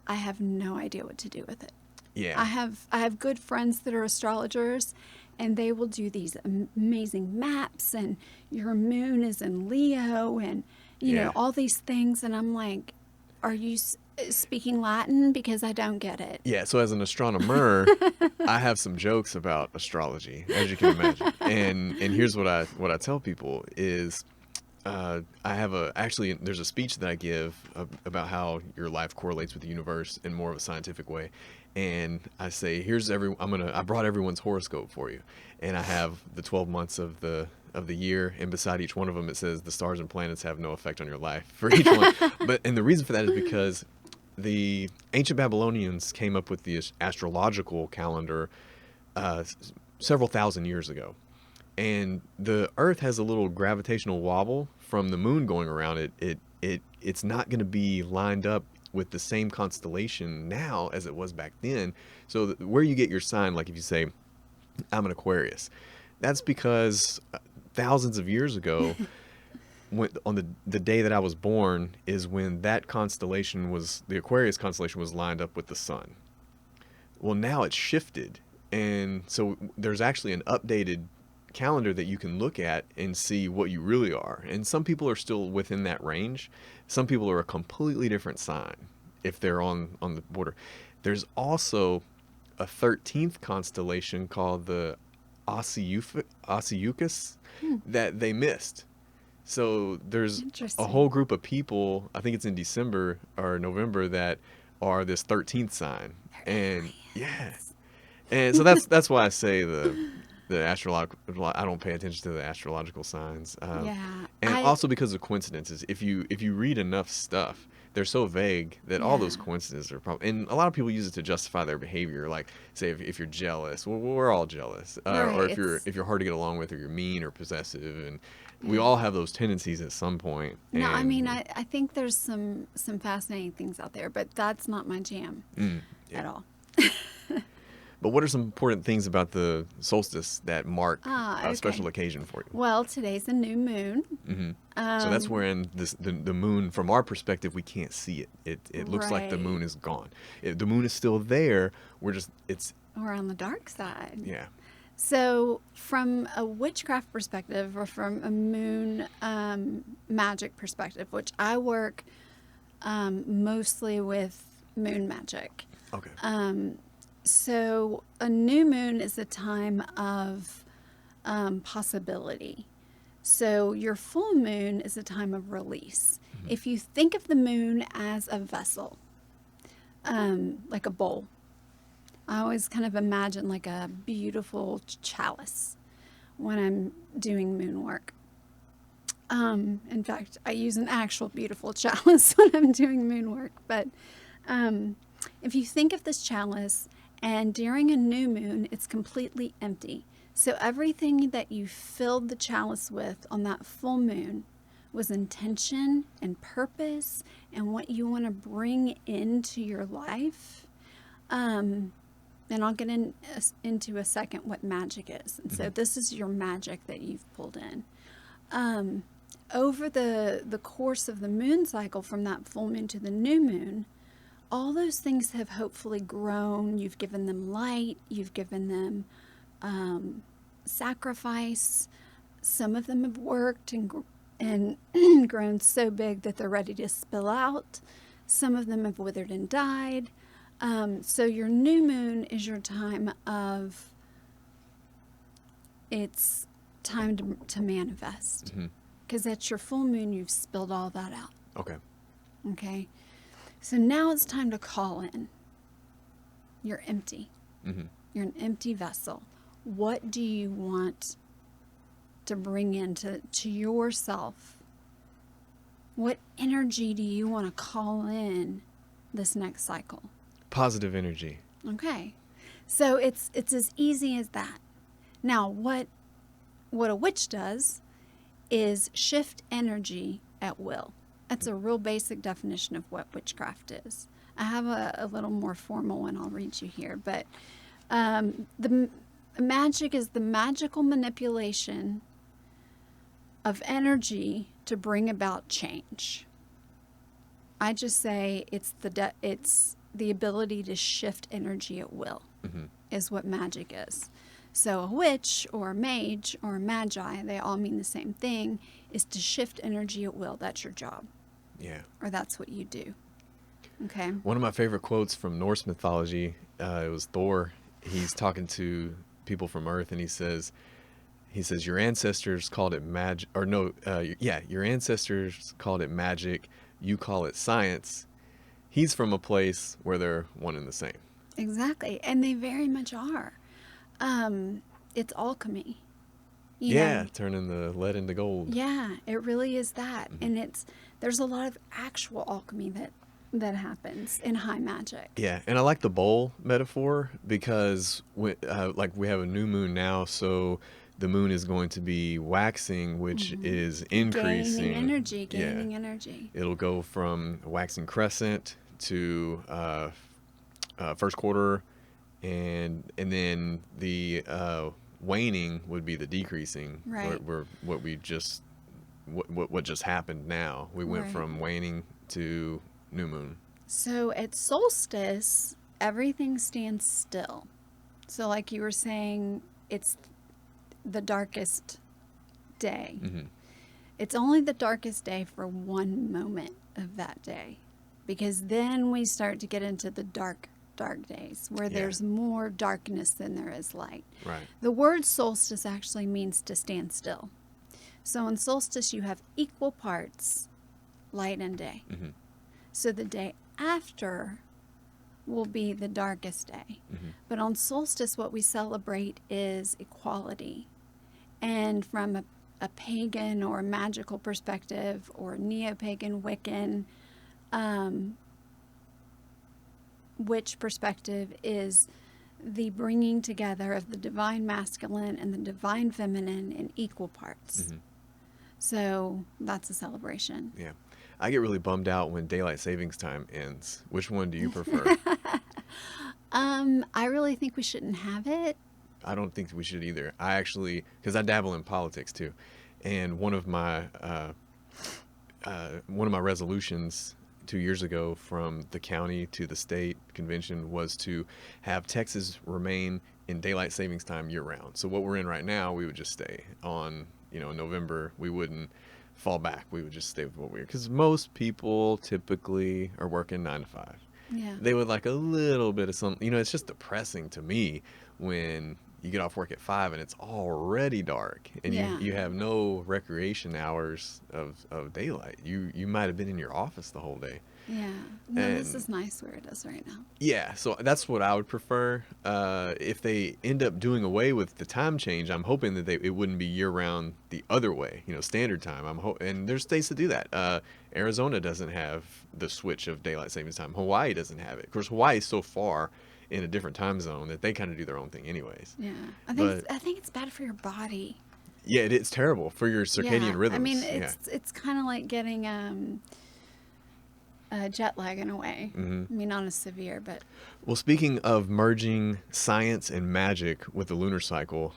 [SPEAKER 3] I have no idea what to do with it.
[SPEAKER 1] Yeah.
[SPEAKER 3] I have good friends that are astrologers, and they will do these amazing maps, and your moon is in Leo, and you
[SPEAKER 1] Yeah.
[SPEAKER 3] know all these things, and I'm like, are you speaking Latin? Because I don't get it.
[SPEAKER 1] Yeah, so as an astronomer, I have some jokes about astrology, as you can imagine. And here's what I tell people is I have there's a speech that I give about how your life correlates with the universe in more of a scientific way. And I say, I brought everyone's horoscope for you. And I have the 12 months of the year, and beside each one of them it says the stars and planets have no effect on your life for each one. And the reason for that is because the ancient Babylonians came up with the astrological calendar several thousand years ago. And the Earth has a little gravitational wobble from the moon going around it. It's not going to be lined up with the same constellation now as it was back then. So where you get your sign, like if you say, I'm an Aquarius, that's because thousands of years ago, on the day that I was born, is when that constellation the Aquarius constellation was lined up with the sun. Well, now it's shifted. And so there's actually an updated calendar that you can look at and see what you really are. And some people are still within that range. Some people are a completely different sign if they're on the border. There's also a 13th constellation called the Ophiuchus that they missed. So there's a
[SPEAKER 3] Interesting.
[SPEAKER 1] whole group of people, I think it's in December or November, that are this 13th sign. And yeah. And so that's why I say the astrological. I don't pay attention to the astrological signs.
[SPEAKER 3] Yeah.
[SPEAKER 1] And also because of coincidences. If you read enough stuff, they're so vague that all those
[SPEAKER 3] Yeah.
[SPEAKER 1] coincidences are probably. And a lot of people use it to justify their behavior. Like say if you're jealous, well, we're all jealous. Or
[SPEAKER 3] Right.
[SPEAKER 1] if you're hard to get along with, or you're mean or possessive, and we
[SPEAKER 3] Yeah.
[SPEAKER 1] all have those tendencies at some point.
[SPEAKER 3] No, I mean,
[SPEAKER 1] And
[SPEAKER 3] I think there's some fascinating things out there, but that's not my jam at all.
[SPEAKER 1] But what are some important things about the solstice that mark a
[SPEAKER 3] Okay.
[SPEAKER 1] special occasion for you?
[SPEAKER 3] Well, today's a new moon.
[SPEAKER 1] So that's when the moon, from our perspective, we can't see it. It looks like the
[SPEAKER 3] Right.
[SPEAKER 1] moon is gone. The moon is still there.
[SPEAKER 3] We're on the dark side.
[SPEAKER 1] Yeah.
[SPEAKER 3] So, from a witchcraft perspective, or from a moon magic perspective, which I work mostly with moon magic.
[SPEAKER 1] Okay.
[SPEAKER 3] So, a new moon is a time of possibility. So, your full moon is a time of release. If you think of the moon as a vessel, like a bowl, I always kind of imagine like a beautiful chalice when I'm doing moon work. In fact, I use an actual beautiful chalice when I'm doing moon work. But if you think of this chalice, and during a new moon, it's completely empty. So everything that you filled the chalice with on that full moon was intention and purpose and what you want to bring into your life. And I'll get into a second what magic is. And so this is your magic that you've pulled in. Over the course of the moon cycle, from that full moon to the new moon, all those things have hopefully grown. You've given them light. You've given them sacrifice. Some of them have worked and grown so big that they're ready to spill out. Some of them have withered and died. So your new moon is your time of, it's time to manifest. Because at your full moon, you've spilled all that out.
[SPEAKER 1] Okay.
[SPEAKER 3] Okay. So now it's time to call in. You're empty. You're an empty vessel. What do you want to bring into yourself? What energy do you want to call in this next cycle?
[SPEAKER 1] Positive energy.
[SPEAKER 3] Okay. So it's as easy as that. Now, what a witch does is shift energy at will. That's a real basic definition of what witchcraft is. I have a little more formal one I'll read you here, but the magic is the magical manipulation of energy to bring about change. I just say it's the ability to shift energy at will is what magic is. So a witch or a mage or a magi, they all mean the same thing, is to shift energy at will. That's your job.
[SPEAKER 1] Yeah.
[SPEAKER 3] Or that's what you do. Okay.
[SPEAKER 1] One of my favorite quotes from Norse mythology, it was Thor. He's talking to people from Earth, and he says, your ancestors called it magic, or no, your ancestors called it magic. You call it science. He's from a place where they're one and the same.
[SPEAKER 3] Exactly. And they very much are. It's alchemy. You
[SPEAKER 1] Yeah,
[SPEAKER 3] know?
[SPEAKER 1] turning the lead into gold.
[SPEAKER 3] Yeah, it really is that. And there's a lot of actual alchemy that happens in high magic.
[SPEAKER 1] Yeah, and I like the bowl metaphor because we have a new moon now, so the moon is going to be waxing, which is increasing.
[SPEAKER 3] Gaining energy.
[SPEAKER 1] It'll go from waxing crescent to first quarter, and then the waning would be the decreasing.
[SPEAKER 3] Right.
[SPEAKER 1] What just happened now. We went
[SPEAKER 3] Right.
[SPEAKER 1] from waning to new moon.
[SPEAKER 3] So at solstice, everything stands still. So like you were saying, it's the darkest day. It's only the darkest day for one moment of that day, because then we start to get into the dark days where there's more darkness than there is light.
[SPEAKER 1] Right.
[SPEAKER 3] The word solstice actually means to stand still. So in solstice, you have equal parts light and day. So the day after will be the darkest day. But on solstice, what we celebrate is equality. And from a pagan or a magical perspective, or neo-pagan Wiccan, witch perspective is the bringing together of the divine masculine and the divine feminine in equal parts.
[SPEAKER 1] Mm-hmm.
[SPEAKER 3] So that's a celebration.
[SPEAKER 1] Yeah. I get really bummed out when daylight savings time ends. Which one do you prefer?
[SPEAKER 3] I really think we shouldn't have it.
[SPEAKER 1] I don't think we should either. I actually, because I dabble in politics too, and one of my resolutions 2 years ago from the county to the state convention was to have Texas remain in daylight savings time year round. So what we're in right now, we would just stay on. November. We wouldn't fall back. We would just stay with what we were, because most people typically are working 9 to 5.
[SPEAKER 3] Yeah.
[SPEAKER 1] They would like a little bit of something. It's just depressing to me when you get off work at 5 and it's already dark and
[SPEAKER 3] Yeah.
[SPEAKER 1] you have no recreation hours of daylight. You might have been in your office the whole day.
[SPEAKER 3] Yeah. No, this
[SPEAKER 1] And-
[SPEAKER 3] is nice where it is right now.
[SPEAKER 1] Yeah, so that's what I would prefer. If they end up doing away with the time change, I'm hoping that it wouldn't be year-round the other way, standard time. And there's states that do that. Arizona doesn't have the switch of daylight savings time. Hawaii doesn't have it. Of course, Hawaii is so far in a different time zone that they kind of do their own thing anyways.
[SPEAKER 3] Yeah.
[SPEAKER 1] But-
[SPEAKER 3] I think it's bad for your body.
[SPEAKER 1] Yeah, it's terrible for your circadian rhythms.
[SPEAKER 3] I mean,
[SPEAKER 1] Yeah.
[SPEAKER 3] it's kind of like getting jet lag in a way.
[SPEAKER 1] Mhm.
[SPEAKER 3] I mean, not as severe, but
[SPEAKER 1] Well, speaking of merging science and magic with the lunar cycle,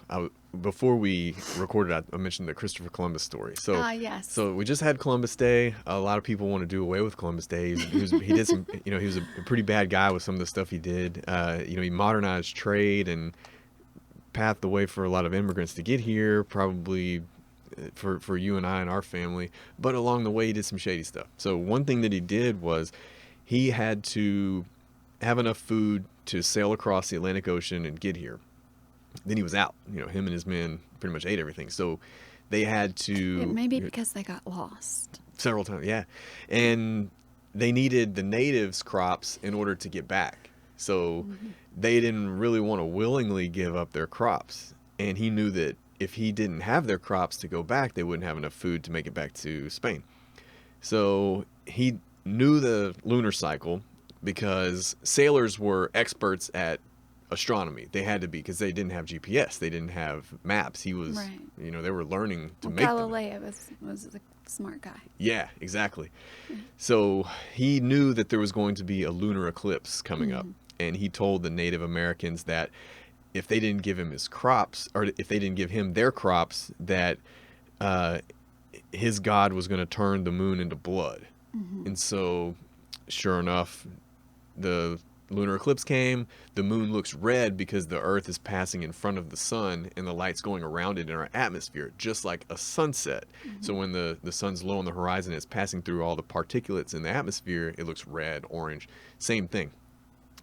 [SPEAKER 1] before we recorded, I mentioned the Christopher Columbus story. So,
[SPEAKER 3] yes.
[SPEAKER 1] so we just had Columbus Day. A lot of people want to do away with Columbus Day. He did some, he was a pretty bad guy with some of the stuff he did. He modernized trade and paved the way for a lot of immigrants to get here, probably for you and I and our family. But along the way, he did some shady stuff. So one thing that he did was he had to have enough food to sail across the Atlantic Ocean and get here. Then he was out. Him and his men pretty much ate everything. So they had to...
[SPEAKER 3] it may be because they got lost.
[SPEAKER 1] Several times, yeah. And they needed the natives' crops in order to get back. So they didn't really want to willingly give up their crops. And he knew that if he didn't have their crops to go back, they wouldn't have enough food to make it back to Spain. So he knew the lunar cycle because sailors were experts at astronomy. They had to be, because they didn't have GPS. They didn't have maps. He was,
[SPEAKER 3] Right.
[SPEAKER 1] they were learning to
[SPEAKER 3] Well,
[SPEAKER 1] make them.
[SPEAKER 3] Galileo was a smart guy.
[SPEAKER 1] Yeah, exactly. So he knew that there was going to be a lunar eclipse coming up. And he told the Native Americans that if they didn't give him his crops, or if they didn't give him their crops, that his God was going to turn the moon into blood. And so, sure enough, the lunar eclipse came. The moon looks red because the Earth is passing in front of the sun and the light's going around it in our atmosphere, just like a sunset. So when the sun's low on the horizon, it's passing through all the particulates in the atmosphere, it looks red, orange. Same thing.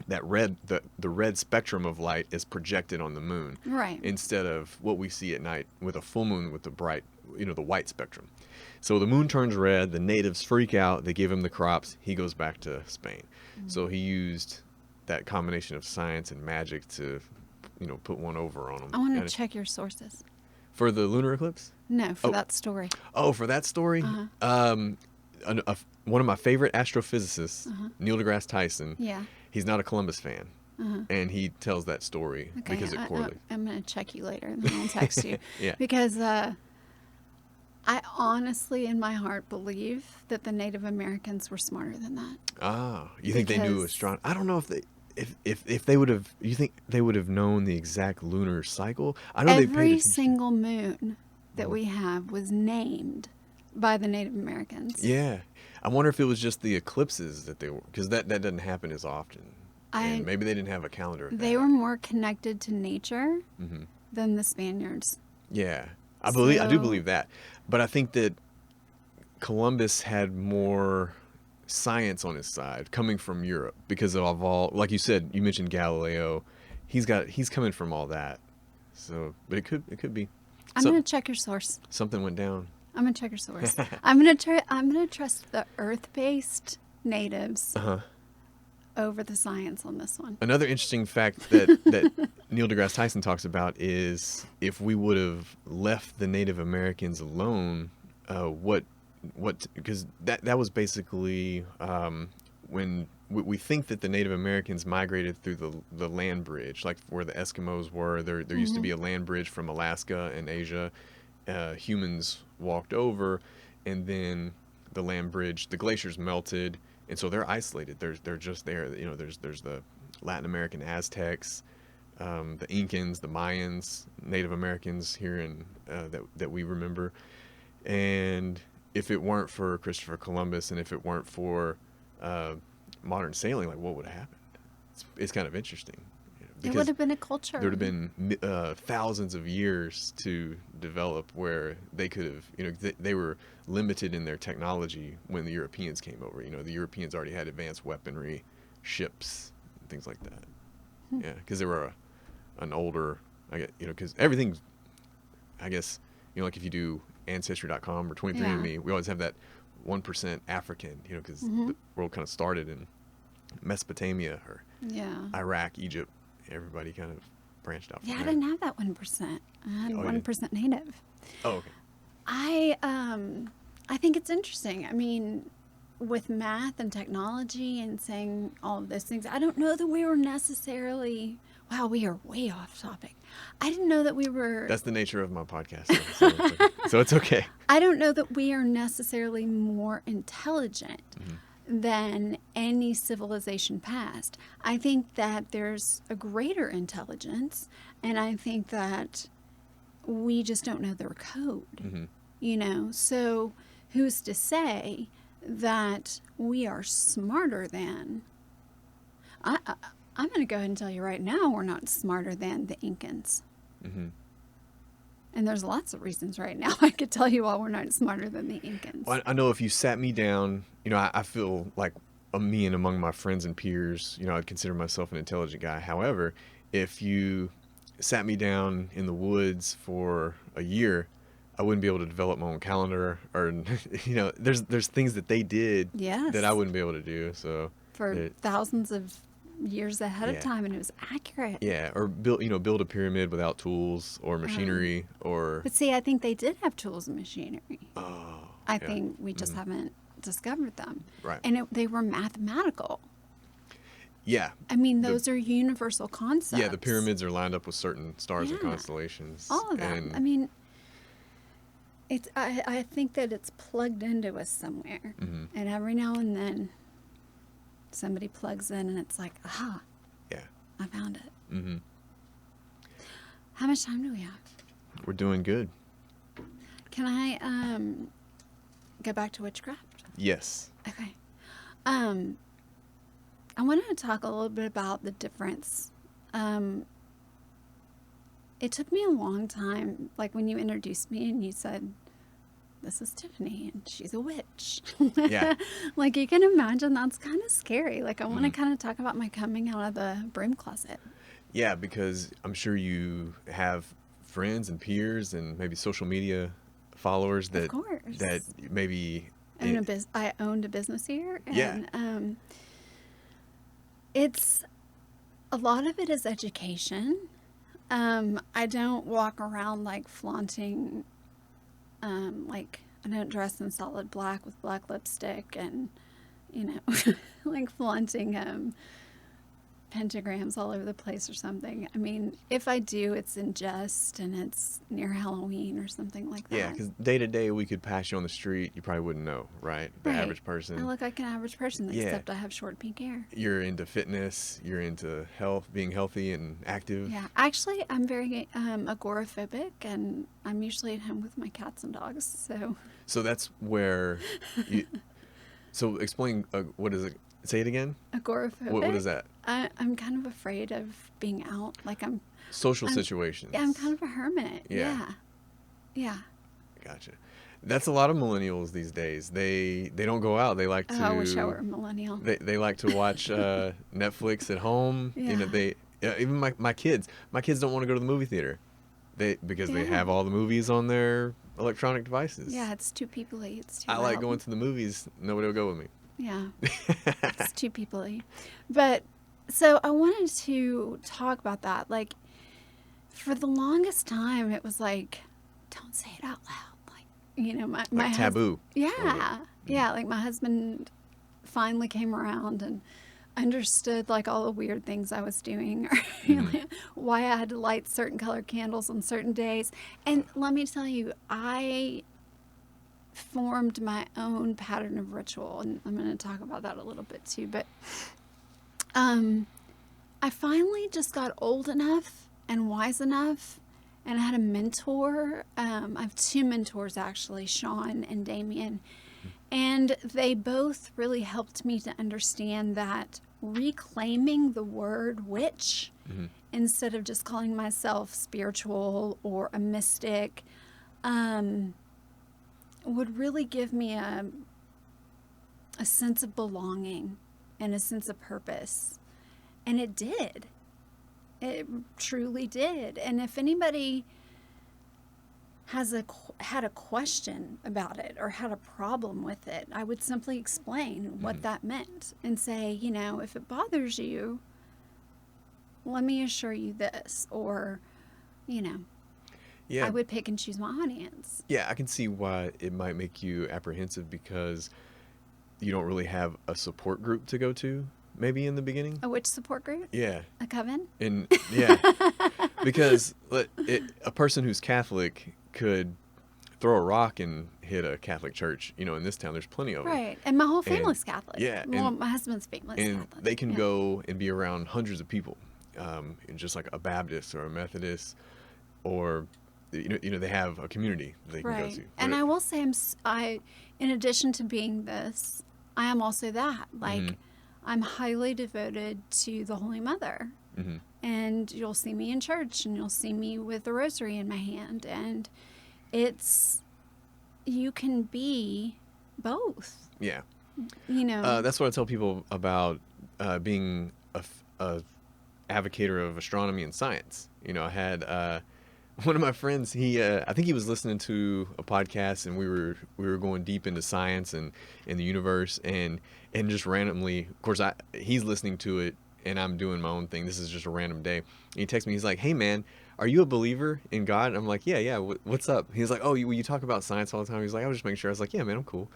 [SPEAKER 1] That red, the red spectrum of light is projected on the moon,
[SPEAKER 3] Right.
[SPEAKER 1] instead of what we see at night with a full moon with the bright, the white spectrum. So the moon turns red, the natives freak out, they give him the crops, he goes back to Spain. So he used that combination of science and magic to, put one over on them.
[SPEAKER 3] I want to check your sources.
[SPEAKER 1] For the lunar eclipse?
[SPEAKER 3] No, for
[SPEAKER 1] Oh.
[SPEAKER 3] that story.
[SPEAKER 1] Oh, for that story? One of my favorite astrophysicists, Neil deGrasse Tyson,
[SPEAKER 3] Yeah.
[SPEAKER 1] he's not a Columbus fan. And he tells that story
[SPEAKER 3] Okay.
[SPEAKER 1] because it correlates.
[SPEAKER 3] I'm going to check you later, and then I'll text you.
[SPEAKER 1] Yeah.
[SPEAKER 3] Because I honestly, in my heart, believe that the Native Americans were smarter than that.
[SPEAKER 1] Ah, you think they knew
[SPEAKER 3] Because-
[SPEAKER 1] astronomy? I don't know if they would have. You think they would have known the exact lunar cycle? I know they paid
[SPEAKER 3] Every
[SPEAKER 1] attention.
[SPEAKER 3] single moon that we have was named by the Native Americans.
[SPEAKER 1] Yeah, I wonder if it was just the eclipses that they were, because that doesn't happen as often. And maybe they didn't have a calendar. Of
[SPEAKER 3] They
[SPEAKER 1] that.
[SPEAKER 3] were more connected to nature
[SPEAKER 1] Mm-hmm.
[SPEAKER 3] than the Spaniards.
[SPEAKER 1] Yeah, I do
[SPEAKER 3] So-
[SPEAKER 1] believe that, but I think that Columbus had more science on his side coming from Europe because of all, like you said, you mentioned Galileo. He's coming from all that. So, but it could be.
[SPEAKER 3] I'm
[SPEAKER 1] So-
[SPEAKER 3] going to check your source.
[SPEAKER 1] Something went down.
[SPEAKER 3] I'm going to check your source. I'm going to trust the earth-based natives
[SPEAKER 1] Uh huh.
[SPEAKER 3] over the science on this one.
[SPEAKER 1] Another interesting fact that Neil deGrasse Tyson talks about is if we would have left the Native Americans alone, because that was basically when we think that the Native Americans migrated through the land bridge, like where the Eskimos were. There used to be a land bridge from Alaska and Asia. Humans walked over, and then the land bridge, the glaciers melted, and so they're isolated. They're just there. There's the Latin American Aztecs, the Incans, the Mayans, Native Americans here in that we remember. And if it weren't for Christopher Columbus, and if it weren't for modern sailing, like what would have happened? It's kind of interesting.
[SPEAKER 3] It would have been a culture.
[SPEAKER 1] There would have been thousands of years to develop where they could have, they were limited in their technology when the Europeans came over. The Europeans already had advanced weaponry, ships, and things like that. Yeah, because they were an older, because everything, I guess, like if you do Ancestry.com or 23andMe, we always have that 1% African, because the world kind of started in Mesopotamia or Iraq, Egypt. Everybody kind of branched out from
[SPEAKER 3] Yeah,
[SPEAKER 1] there.
[SPEAKER 3] I didn't have that 1%. I had 1% native.
[SPEAKER 1] Oh, okay.
[SPEAKER 3] I think it's interesting. I mean, with math and technology and saying all of those things, I don't know that we were necessarily... Wow, we are way off topic. I didn't know that we were...
[SPEAKER 1] That's the nature of my podcast, so it's okay.
[SPEAKER 3] I don't know that we are necessarily more intelligent than any civilization past. I think that there's a greater intelligence, and I think that we just don't know their code. So who's to say that we are smarter than... I'm going to go ahead and tell you right now, we're not smarter than the Incans. And there's lots of reasons right now I could tell you why we're not smarter than the Incans.
[SPEAKER 1] Well, I know if you sat me down, I feel like me and among my friends and peers, I'd consider myself an intelligent guy. However, if you sat me down in the woods for a year, I wouldn't be able to develop my own calendar, or there's things that they did that I wouldn't be able to do. So
[SPEAKER 3] for thousands of years ahead of time, and it was accurate.
[SPEAKER 1] Yeah, or build a pyramid without tools or machinery, or.
[SPEAKER 3] But see, I think they did have tools and machinery.
[SPEAKER 1] Oh.
[SPEAKER 3] I think we just haven't discovered them.
[SPEAKER 1] Right.
[SPEAKER 3] And they were mathematical.
[SPEAKER 1] Yeah.
[SPEAKER 3] I mean, those are universal concepts.
[SPEAKER 1] Yeah, the pyramids are lined up with certain stars and constellations.
[SPEAKER 3] All of that. I mean, it's. I think that it's plugged into us somewhere, and every now and then, somebody plugs in and it's like, aha, I found it. How much time do we have?
[SPEAKER 1] We're doing good.
[SPEAKER 3] Can I go back to witchcraft?
[SPEAKER 1] Yes.
[SPEAKER 3] Okay. I wanted to talk a little bit about the difference. It took me a long time, like when you introduced me and you said, this is Tiffany and she's a witch.
[SPEAKER 1] Yeah.
[SPEAKER 3] Like you can imagine that's kind of scary. Like I want to kind of talk about my coming out of the broom closet.
[SPEAKER 1] Yeah, because I'm sure you have friends and peers and maybe social media followers that maybe
[SPEAKER 3] I owned a business here, and it's a lot of it is education. I don't walk around like flaunting. Like I don't dress in solid black with black lipstick and, like flaunting pentagrams all over the place or something. I mean, if I do, it's in jest and it's near Halloween or something like that.
[SPEAKER 1] Yeah, because day to day we could pass you on the street, you probably wouldn't know, right? The average person.
[SPEAKER 3] I look like an average person, except I have short pink hair.
[SPEAKER 1] You're into fitness, you're into health, being healthy and active.
[SPEAKER 3] Yeah, actually, I'm very agoraphobic, and I'm usually at home with my cats and dogs. So
[SPEAKER 1] that's where so explain, what is it? Say it again.
[SPEAKER 3] Agoraphobic.
[SPEAKER 1] What is that?
[SPEAKER 3] I'm kind of afraid of being out. Like
[SPEAKER 1] social situations.
[SPEAKER 3] Yeah, I'm kind of a hermit. Yeah.
[SPEAKER 1] Gotcha. That's a lot of millennials these days. They don't go out. They like to.
[SPEAKER 3] Oh, I wish I were a millennial.
[SPEAKER 1] They like to watch Netflix at home.
[SPEAKER 3] Yeah.
[SPEAKER 1] Even my kids. My kids don't want to go to the movie theater. Because they have all the movies on their electronic devices.
[SPEAKER 3] Yeah, it's too people-y. It's too
[SPEAKER 1] I like
[SPEAKER 3] loud.
[SPEAKER 1] going to the movies. Nobody will go with me.
[SPEAKER 3] Yeah. It's too people-y. But so I wanted to talk about that. Like, for the longest time, it was like, don't say it out loud. Like, my
[SPEAKER 1] Like taboo.
[SPEAKER 3] Yeah. Yeah. Like, my husband finally came around and understood like all the weird things I was doing, or why I had to light certain colored candles on certain days. And let me tell you, I formed my own pattern of ritual, and I'm going to talk about that a little bit too. But I finally just got old enough and wise enough, and I had a mentor. I have two mentors actually, Sean and Damien, and they both really helped me to understand that reclaiming the word witch instead of just calling myself spiritual or a mystic would really give me a sense of belonging and a sense of purpose. And it did. It truly did. And if anybody had a question about it or had a problem with it, I would simply explain what that meant and say, if it bothers you, let me assure you this, or,
[SPEAKER 1] Yeah.
[SPEAKER 3] I would pick and choose my audience.
[SPEAKER 1] Yeah, I can see why it might make you apprehensive because you don't really have a support group to go to, maybe in the beginning.
[SPEAKER 3] A witch support group?
[SPEAKER 1] Yeah.
[SPEAKER 3] A coven?
[SPEAKER 1] And yeah, because a person who's Catholic could throw a rock and hit a Catholic church. In this town, there's plenty of them.
[SPEAKER 3] Right. And my whole family's Catholic.
[SPEAKER 1] Yeah.
[SPEAKER 3] Well, my husband's family's
[SPEAKER 1] And
[SPEAKER 3] Catholic.
[SPEAKER 1] they can go and be around hundreds of people, just like a Baptist or a Methodist, or they have a community they can go to.
[SPEAKER 3] And I will say, in addition to being this, I am also that. Like, I'm highly devoted to the Holy Mother. And you'll see me in church, and you'll see me with the rosary in my hand. And you can be both.
[SPEAKER 1] Yeah.
[SPEAKER 3] That's
[SPEAKER 1] what I tell people about being a advocator of astronomy and science. I had one of my friends. I think he was listening to a podcast, and we were going deep into science and the universe, and just randomly, of course, he's listening to it, and I'm doing my own thing. This is just a random day. And he texts me. He's like, "Hey, man, are you a believer in God?" And I'm like, "Yeah. What's up?" He's like, "Oh, you talk about science all the time." He's like, "I was just making sure." I was like, "Yeah, man, I'm cool."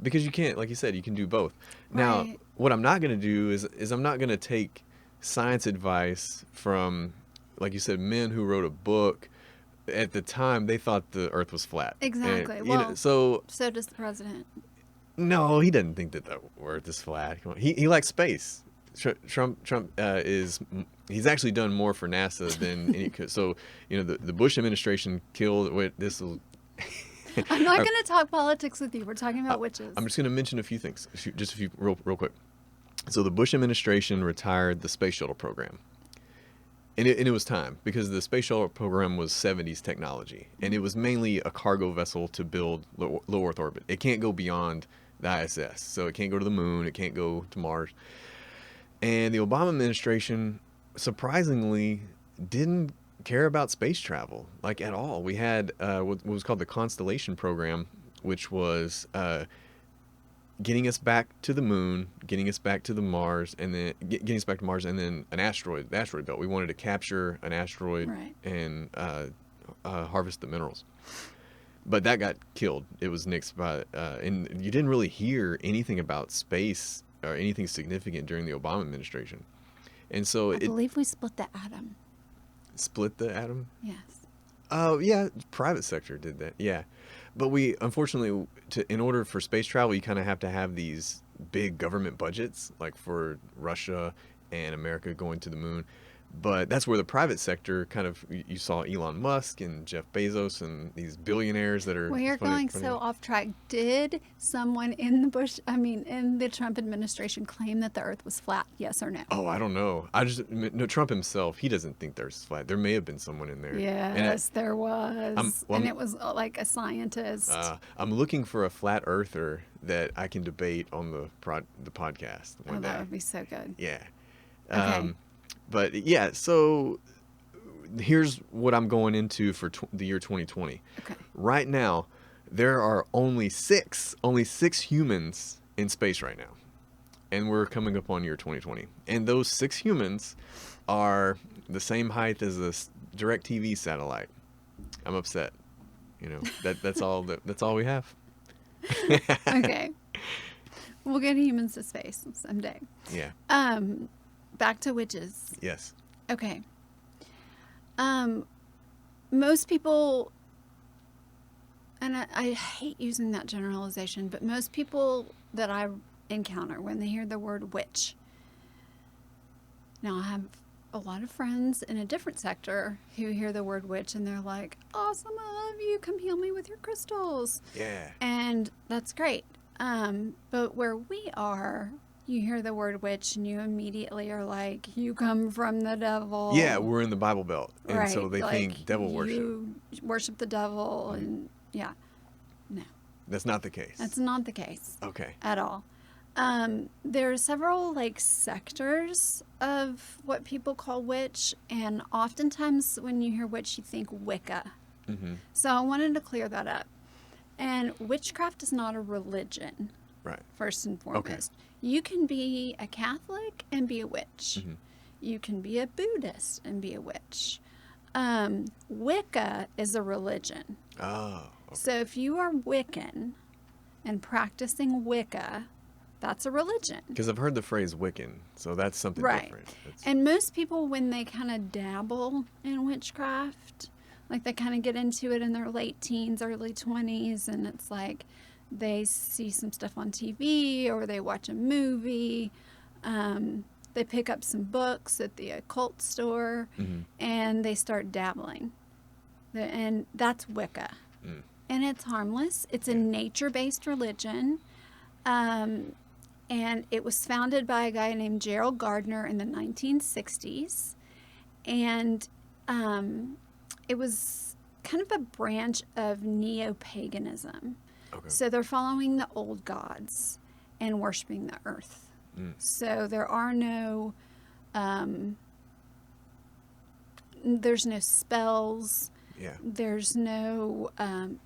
[SPEAKER 1] Because you can't, like you said, you can do both. Now,
[SPEAKER 3] Right.
[SPEAKER 1] what I'm not going to do is I'm not going to take science advice from, like you said, men who wrote a book. At the time, they thought the Earth was flat.
[SPEAKER 3] Exactly.
[SPEAKER 1] And,
[SPEAKER 3] so does the president.
[SPEAKER 1] No, he doesn't think that the Earth is flat. Come on. He likes space. Trump he's actually done more for NASA than any. So the Bush administration killed. This will.
[SPEAKER 3] I'm not going to talk politics with you. We're talking about witches.
[SPEAKER 1] I'm just going to mention a few things, just a few real quick. So the Bush administration retired the space shuttle program. And it was time, because the space shuttle program was 70s technology, and it was mainly a cargo vessel to build low Earth orbit. It can't go beyond the ISS, so it can't go to the moon, it can't go to Mars. And the Obama administration, surprisingly, didn't care about space travel, like, at all. We had what was called the Constellation program, which was getting us back to the moon, getting us back to the Mars, and then getting us back to Mars, and then the asteroid belt. We wanted to capture an asteroid and harvest the minerals. But that got killed. It was nixed by, and you didn't really hear anything about space or anything significant during the Obama administration. And so
[SPEAKER 3] I believe we split the atom.
[SPEAKER 1] Split the atom?
[SPEAKER 3] Yes.
[SPEAKER 1] Oh, yeah, private sector did that. Yeah. But we, unfortunately, in order for space travel, you kind of have to have these big government budgets, like for Russia and America going to the moon. But that's where the private sector kind of, you saw Elon Musk and Jeff Bezos and these billionaires that are...
[SPEAKER 3] We are going so off track. Did someone in the Trump administration claim that the Earth was flat? Yes or no?
[SPEAKER 1] Oh, I don't know. No, Trump himself, he doesn't think the Earth's flat. There may have been someone in there.
[SPEAKER 3] Yes, there was. And it was like a scientist.
[SPEAKER 1] I'm looking for a flat earther that I can debate on the podcast one day.
[SPEAKER 3] That would be so good.
[SPEAKER 1] Yeah.
[SPEAKER 3] Okay.
[SPEAKER 1] But yeah, so here's what I'm going into for the year 2020.
[SPEAKER 3] Okay.
[SPEAKER 1] Right now, there are only six humans in space right now, and we're coming up on year 2020, and those 6 humans are the same height as a direct TV satellite. I'm upset. That's all we have.
[SPEAKER 3] Okay. We'll get humans to space someday.
[SPEAKER 1] Yeah.
[SPEAKER 3] Back to witches.
[SPEAKER 1] Yes.
[SPEAKER 3] Okay. Most people, and I hate using that generalization, but most people that I encounter when they hear the word witch. Now, I have a lot of friends in a different sector who hear the word witch and they're like, awesome, I love you, come heal me with your crystals.
[SPEAKER 1] Yeah.
[SPEAKER 3] And that's great. But where we are, you hear the word witch and you immediately are like, you come from the devil.
[SPEAKER 1] Yeah, we're in the Bible Belt, and
[SPEAKER 3] Right,
[SPEAKER 1] so they
[SPEAKER 3] like,
[SPEAKER 1] think devil worship.
[SPEAKER 3] You worship the devil, and yeah. No,
[SPEAKER 1] That's not the case.
[SPEAKER 3] that's not the case
[SPEAKER 1] Okay.
[SPEAKER 3] at all. There are several sectors of what people call witch, and oftentimes when you hear witch, you think Wicca.
[SPEAKER 1] Mm-hmm.
[SPEAKER 3] So I wanted to clear that up. And witchcraft is not a religion,
[SPEAKER 1] Right.
[SPEAKER 3] first and foremost. You can be a Catholic and be a witch.
[SPEAKER 1] Mm-hmm.
[SPEAKER 3] You can be a Buddhist and be a witch. Wicca is a religion.
[SPEAKER 1] Oh. Okay.
[SPEAKER 3] So if you are Wiccan and practicing Wicca, that's a religion.
[SPEAKER 1] Because I've heard the phrase Wiccan, so that's something
[SPEAKER 3] Right.
[SPEAKER 1] different.
[SPEAKER 3] And most people, when they kind of dabble in witchcraft, they kind of get into it in their late teens, early 20s, and it's like they see some stuff on TV or they watch a movie. They pick up some books at the occult store,
[SPEAKER 1] Mm-hmm.
[SPEAKER 3] and they start dabbling. And that's Wicca.
[SPEAKER 1] Mm.
[SPEAKER 3] And it's harmless. It's a nature-based religion. And it was founded by a guy named Gerald Gardner in the 1960s. And it was kind of a branch of neo-paganism.
[SPEAKER 1] Okay.
[SPEAKER 3] So they're following the old gods and worshiping the earth.
[SPEAKER 1] Mm.
[SPEAKER 3] So there are no, there's no spells.
[SPEAKER 1] Yeah.
[SPEAKER 3] There's no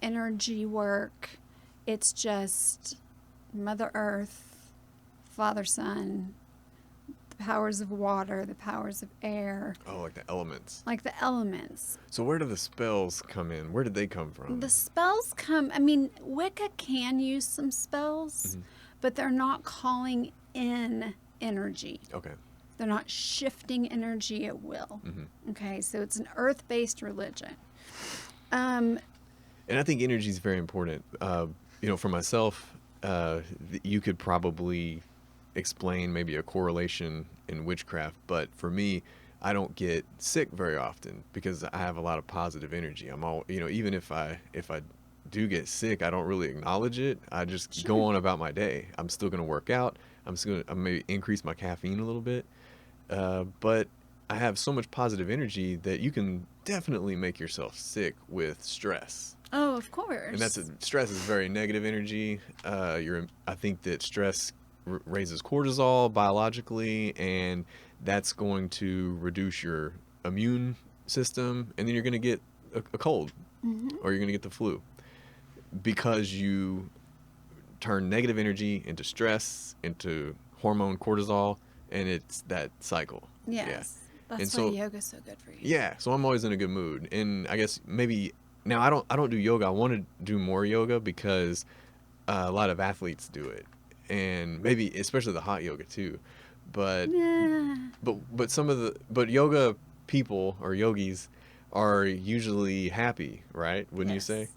[SPEAKER 3] energy work. It's just Mother Earth, Father Sun, the powers of water, the powers of air,
[SPEAKER 1] Oh, like the elements.
[SPEAKER 3] like the elements.
[SPEAKER 1] So where do the spells come in? Where did they come from?
[SPEAKER 3] The spells Wicca can use some spells,
[SPEAKER 1] Mhm.
[SPEAKER 3] but they're not calling in energy.
[SPEAKER 1] Okay.
[SPEAKER 3] They're not shifting energy at will.
[SPEAKER 1] Mm-hmm.
[SPEAKER 3] Okay, so it's an earth-based religion.
[SPEAKER 1] And I think energy is very important. For myself, you could probably explain maybe a correlation in witchcraft, but for me, I don't get sick very often because I have a lot of positive energy. I'm all, even if I do get sick, I don't really acknowledge it. I just go on about my day. I'm still going to work out. I'm maybe increase my caffeine a little bit. But I have so much positive energy that you can definitely make yourself sick with stress.
[SPEAKER 3] Oh, of course.
[SPEAKER 1] And stress is very negative energy. I think that stress raises cortisol biologically, and that's going to reduce your immune system, and then you're going to get a cold, or you're going to get the flu because you turn negative energy into stress, into hormone cortisol, and it's that cycle.
[SPEAKER 3] Yes.
[SPEAKER 1] Yeah.
[SPEAKER 3] That's
[SPEAKER 1] And
[SPEAKER 3] why
[SPEAKER 1] so-
[SPEAKER 3] yoga's so good for you.
[SPEAKER 1] Yeah, so I'm always in a good mood, and I guess maybe now I don't do yoga. I want to do more yoga because a lot of athletes do it, and maybe especially the hot yoga too. But
[SPEAKER 3] Yeah.
[SPEAKER 1] but yoga people or yogis are usually happy, right? Wouldn't you say?
[SPEAKER 3] Yes.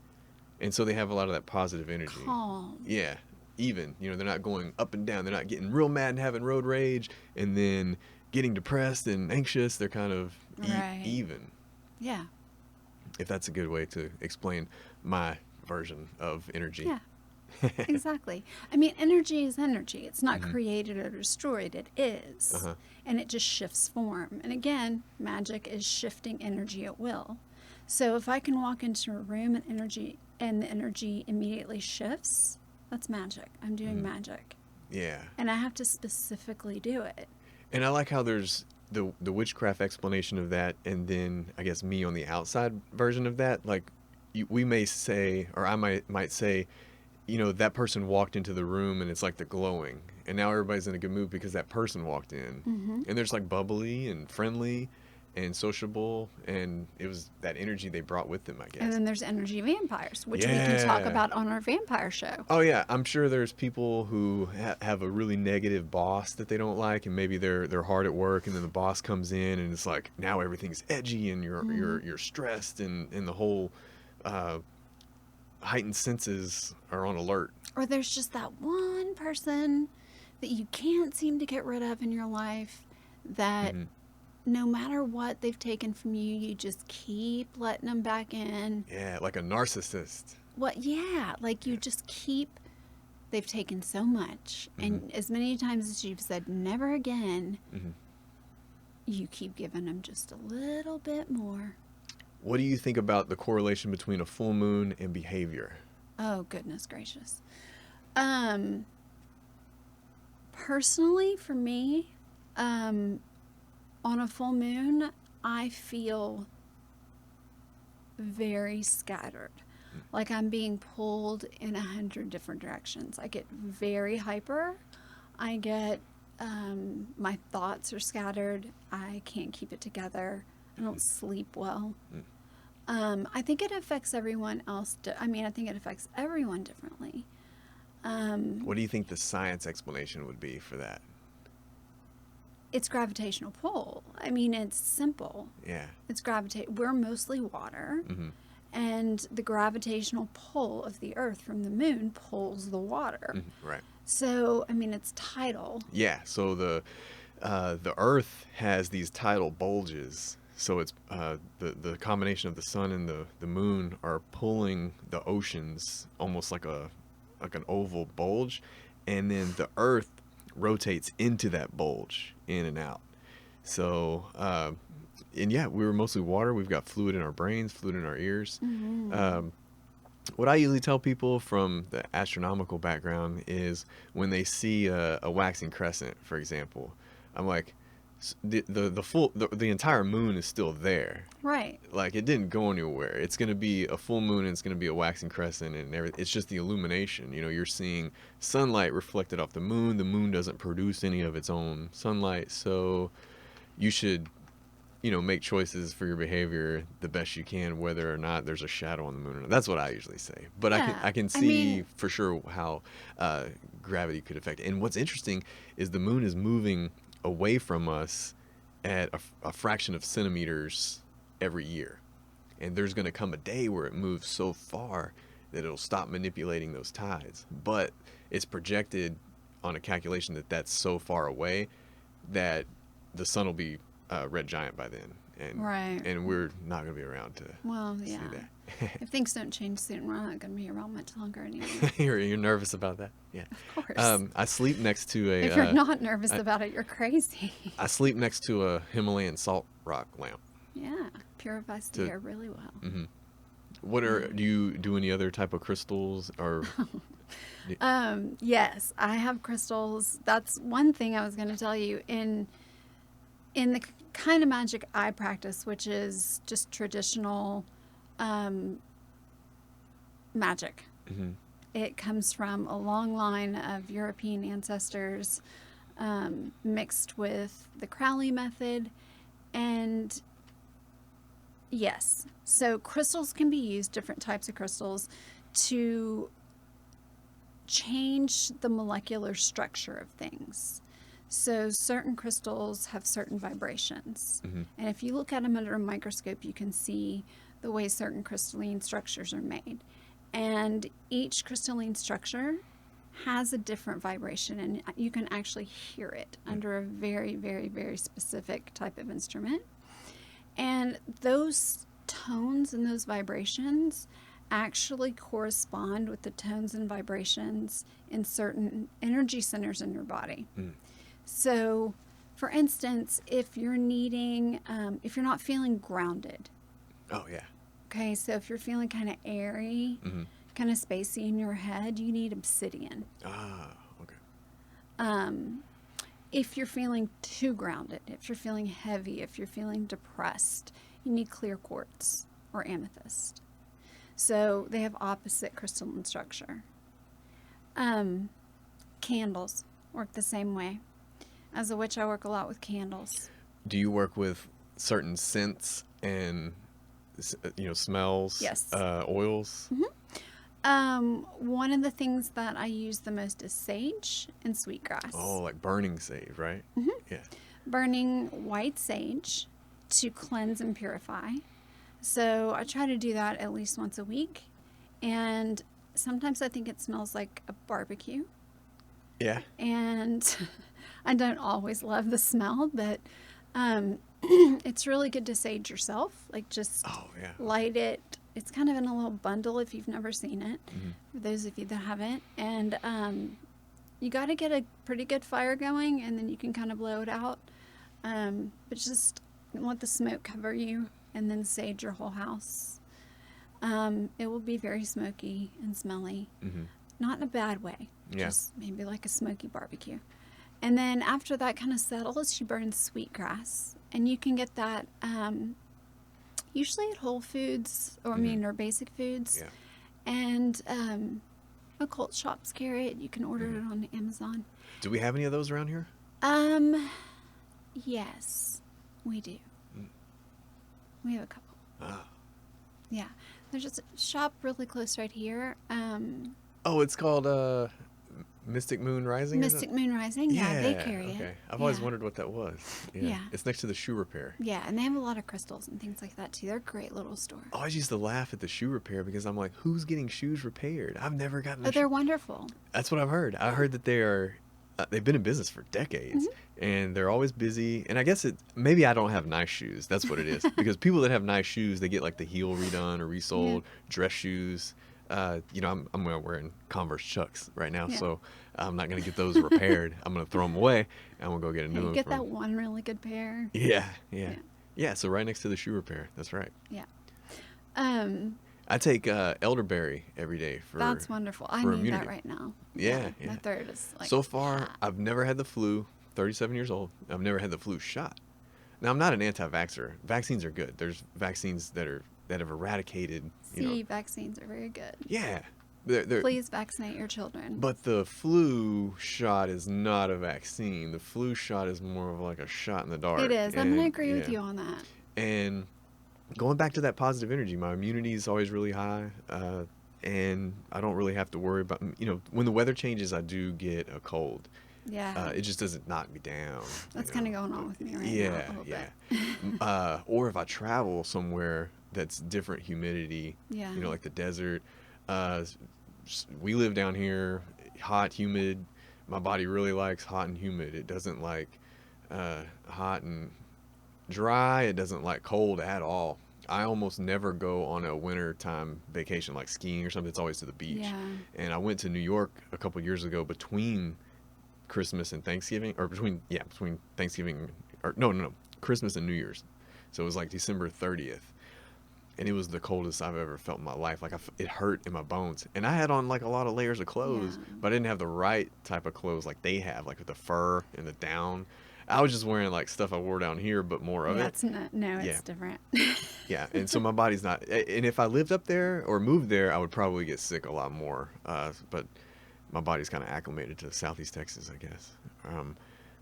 [SPEAKER 1] And so they have a lot of that positive energy.
[SPEAKER 3] Calm.
[SPEAKER 1] Yeah, even they're not going up and down. They're not getting real mad and having road rage, and then getting depressed and anxious. They're kind of
[SPEAKER 3] Right.
[SPEAKER 1] even.
[SPEAKER 3] Yeah.
[SPEAKER 1] If that's a good way to explain my version of energy.
[SPEAKER 3] Yeah. Exactly. Energy is energy. It's not created or destroyed. It is.
[SPEAKER 1] Uh-huh.
[SPEAKER 3] And it just shifts form. And again, magic is shifting energy at will. So if I can walk into a room and the energy immediately shifts, that's magic. I'm doing magic.
[SPEAKER 1] Yeah.
[SPEAKER 3] And I have to specifically do it.
[SPEAKER 1] And I like how there's the witchcraft explanation of that, and then I guess me on the outside version of that. Like we may say, or I might say, that person walked into the room and it's like they're glowing, and now everybody's in a good mood because that person walked in. And there's like bubbly and friendly and sociable, and it was that energy they brought with them, I guess.
[SPEAKER 3] And then there's energy vampires, which we can talk
[SPEAKER 1] Yeah.
[SPEAKER 3] about on our vampire show.
[SPEAKER 1] Oh yeah, I'm sure there's people who have a really negative boss that they don't like, and maybe they're hard at work, and then the boss comes in and it's like now everything's edgy and you're stressed, and the whole heightened senses are on alert.
[SPEAKER 3] Or there's just that one person that you can't seem to get rid of in your life that no matter what they've taken from you, you just keep letting them back in.
[SPEAKER 1] Yeah, like a narcissist.
[SPEAKER 3] Yeah, like you just keep, they've taken so much. And as many times as you've said, never again, you keep giving them just a little bit more.
[SPEAKER 1] What do you think about the correlation between a full moon and behavior?
[SPEAKER 3] Oh, goodness gracious. Personally, for me, on a full moon, I feel very scattered. Like I'm being pulled in 100 different directions. I get very hyper. I get, my thoughts are scattered. I can't keep it together. I don't sleep well. I think it affects everyone else. I think it affects everyone differently.
[SPEAKER 1] What do you think the science explanation would be for that?
[SPEAKER 3] It's gravitational pull. It's simple.
[SPEAKER 1] Yeah.
[SPEAKER 3] It's we're mostly water, and the gravitational pull of the Earth from the moon pulls the water.
[SPEAKER 1] Right.
[SPEAKER 3] So, it's tidal.
[SPEAKER 1] Yeah. So the Earth has these tidal bulges. So it's the combination of the sun and the moon are pulling the oceans almost like an oval bulge, and then the Earth rotates into that bulge, in and out. So and yeah, we were mostly water. We've got fluid in our brains, fluid in our ears. What I usually tell people from the astronomical background is when they see a waxing crescent, for example, I'm like, the entire moon is still there.
[SPEAKER 3] Right.
[SPEAKER 1] Like it didn't go anywhere. It's going to be a full moon and it's going to be a waxing crescent and everything. It's just the illumination. You're seeing sunlight reflected off the moon. The moon doesn't produce any of its own sunlight. So you should, make choices for your behavior the best you can, whether or not there's a shadow on the moon or not. That's what I usually say. But
[SPEAKER 3] Yeah.
[SPEAKER 1] I can see for sure how gravity could affect it. And what's interesting is the moon is moving away from us at a fraction of centimeters every year, and there's going to come a day where it moves so far that it'll stop manipulating those tides, but it's projected on a calculation that that's so far away that the sun will be red giant by then, and we're not going to be around to see that.
[SPEAKER 3] If things don't change soon, we're not going to be around much longer anyway.
[SPEAKER 1] You're nervous about that? Yeah.
[SPEAKER 3] Of course.
[SPEAKER 1] I sleep next to a...
[SPEAKER 3] if you're not nervous about it, you're crazy.
[SPEAKER 1] I sleep next to a Himalayan salt rock lamp.
[SPEAKER 3] Yeah. Purifies the air really well.
[SPEAKER 1] What do you do any other type of crystals or...
[SPEAKER 3] Yes, I have crystals. That's one thing I was going to tell you. In the kind of magic I practice, which is just traditional magic. It comes from a long line of European ancestors, mixed with the Crowley method. And yes, so crystals can be used, different types of crystals, to change the molecular structure of things. So certain crystals have certain vibrations. And if you look at them under a microscope, you can see the way certain crystalline structures are made. And each crystalline structure has a different vibration, and you can actually hear it under a very, very, very specific type of instrument. And those tones and those vibrations actually correspond with the tones and vibrations in certain energy centers in your body. So, for instance, if you're needing, if you're not feeling grounded.
[SPEAKER 1] Oh, yeah.
[SPEAKER 3] Okay, so if you're feeling kind of airy, kind of spacey in your head, you need obsidian.
[SPEAKER 1] Ah, okay.
[SPEAKER 3] If you're feeling too grounded, if you're feeling heavy, if you're feeling depressed, you need clear quartz or amethyst. So they have opposite crystalline structure. Candles work the same way. As a witch, I work a lot with candles.
[SPEAKER 1] Do you work with certain scents and smells,
[SPEAKER 3] Yes.
[SPEAKER 1] oils?
[SPEAKER 3] One of the things that I use the most is sage and sweetgrass.
[SPEAKER 1] Oh, like burning sage, right? Yeah.
[SPEAKER 3] Burning white sage to cleanse and purify. So I try to do that at least once a week. And sometimes I think it smells like a barbecue.
[SPEAKER 1] Yeah.
[SPEAKER 3] And I don't always love the smell, but it's really good to sage yourself. Like just light it. It's kind of in a little bundle if you've never seen it, for those of you that haven't. And you got to get a pretty good fire going, and then you can kind of blow it out. But just let the smoke cover you, and then sage your whole house. It will be very smoky and smelly. Not in a bad way.
[SPEAKER 1] Yeah.
[SPEAKER 3] Just maybe like a smoky barbecue. And then after that kind of settles, you burn sweetgrass. And you can get that usually at Whole Foods, or or Basic Foods.
[SPEAKER 1] Yeah.
[SPEAKER 3] And occult shops carry it. You can order it on Amazon.
[SPEAKER 1] Do we have any of those around here?
[SPEAKER 3] Yes, we do. We have a couple. Yeah. There's just a shop really close right here.
[SPEAKER 1] Oh, it's called Mystic Moon Rising?
[SPEAKER 3] Mystic Moon Rising. Yeah, they carry it.
[SPEAKER 1] I've always wondered what that was.
[SPEAKER 3] Yeah.
[SPEAKER 1] It's next to the shoe repair.
[SPEAKER 3] Yeah, and they have a lot of crystals and things like that too. They're a great little store.
[SPEAKER 1] I always used to laugh at the shoe repair because I'm like, who's getting shoes repaired? I've never gotten
[SPEAKER 3] Oh, they're wonderful.
[SPEAKER 1] That's what I've heard. I heard that they are, they've been in business for decades and they're always busy. And I guess maybe I don't have nice shoes. That's what it is. Because people that have nice shoes, they get like the heel redone or resold, dress shoes. I'm wearing Converse Chucks right now, so I'm not going to get those repaired. I'm going to throw them away, and I'm going to go get a new one.
[SPEAKER 3] Get that one really good pair.
[SPEAKER 1] Yeah, so right next to the shoe repair. That's right.
[SPEAKER 3] Yeah.
[SPEAKER 1] I take elderberry every day for
[SPEAKER 3] That's wonderful. I
[SPEAKER 1] for
[SPEAKER 3] need
[SPEAKER 1] immunity.
[SPEAKER 3] that right now.
[SPEAKER 1] Yeah.
[SPEAKER 3] My third is like...
[SPEAKER 1] So far, I've never had the flu. 37 years old. I've never had the flu shot. Now, I'm not an anti-vaxxer. Vaccines are good. There's vaccines that have eradicated.
[SPEAKER 3] Vaccines are very good.
[SPEAKER 1] Yeah.
[SPEAKER 3] Please vaccinate your children.
[SPEAKER 1] But the flu shot is not a vaccine. The flu shot is more of like a shot in the dark.
[SPEAKER 3] It is. I'm going to agree with you on that.
[SPEAKER 1] And going back to that positive energy, my immunity is always really high. And I don't really have to worry about, when the weather changes, I do get a cold.
[SPEAKER 3] Yeah.
[SPEAKER 1] It just doesn't knock me down.
[SPEAKER 3] That's kind of going on with me right now. A little bit.
[SPEAKER 1] Or if I travel somewhere that's different humidity, like the desert. We live down here, hot, humid. My body really likes hot and humid. It doesn't like hot and dry. It doesn't like cold at all. I almost never go on a wintertime vacation like skiing or something. It's always to the beach.
[SPEAKER 3] Yeah.
[SPEAKER 1] And I went to New York a couple years ago between Christmas and Thanksgiving, or between Thanksgiving, or no, Christmas and New Year's. So it was like December 30th. And it was the coldest I've ever felt in my life. Like it hurt in my bones. And I had on like a lot of layers of clothes, but I didn't have the right type of clothes like they have, like with the fur and the down. I was just wearing like stuff I wore down here, but more of it.
[SPEAKER 3] It's different.
[SPEAKER 1] Yeah, and so my body's not. And if I lived up there or moved there, I would probably get sick a lot more. But my body's kind of acclimated to Southeast Texas, I guess.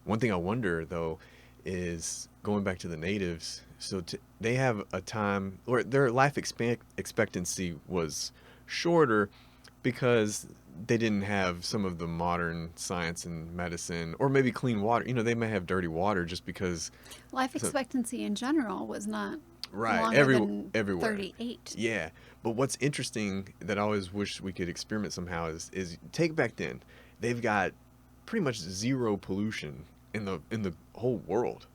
[SPEAKER 1] One thing I wonder though is going back to the natives. So they have a time where their life expectancy was shorter because they didn't have some of the modern science and medicine, or maybe clean water. They may have dirty water just because
[SPEAKER 3] life expectancy in general was not
[SPEAKER 1] right
[SPEAKER 3] everywhere.
[SPEAKER 1] 38. Yeah, but what's interesting that I always wish we could experiment somehow is take back then. They've got pretty much zero pollution in the whole world,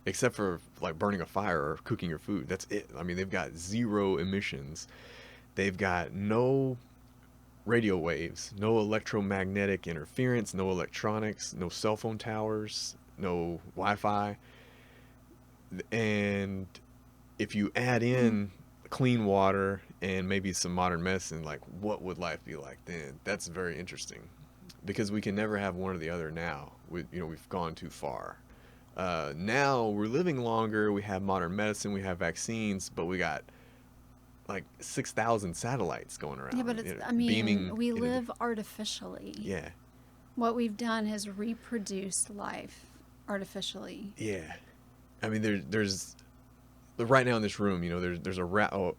[SPEAKER 1] except for like burning a fire or cooking your food. That's it. I mean, they've got zero emissions. They've got no radio waves, no electromagnetic interference, no electronics, no cell phone towers, no Wi-Fi. And if you add in clean water and maybe some modern medicine, like what would life be like then? That's very interesting, because we can never have one or the other now. We've gone too far. Now we're living longer, we have modern medicine, we have vaccines, but we got like 6,000 satellites going around.
[SPEAKER 3] Yeah, but it's,
[SPEAKER 1] beaming
[SPEAKER 3] we
[SPEAKER 1] into
[SPEAKER 3] live artificially.
[SPEAKER 1] Yeah.
[SPEAKER 3] What we've done is reproduced life artificially.
[SPEAKER 1] Yeah. I mean, there's right now in this room, there's a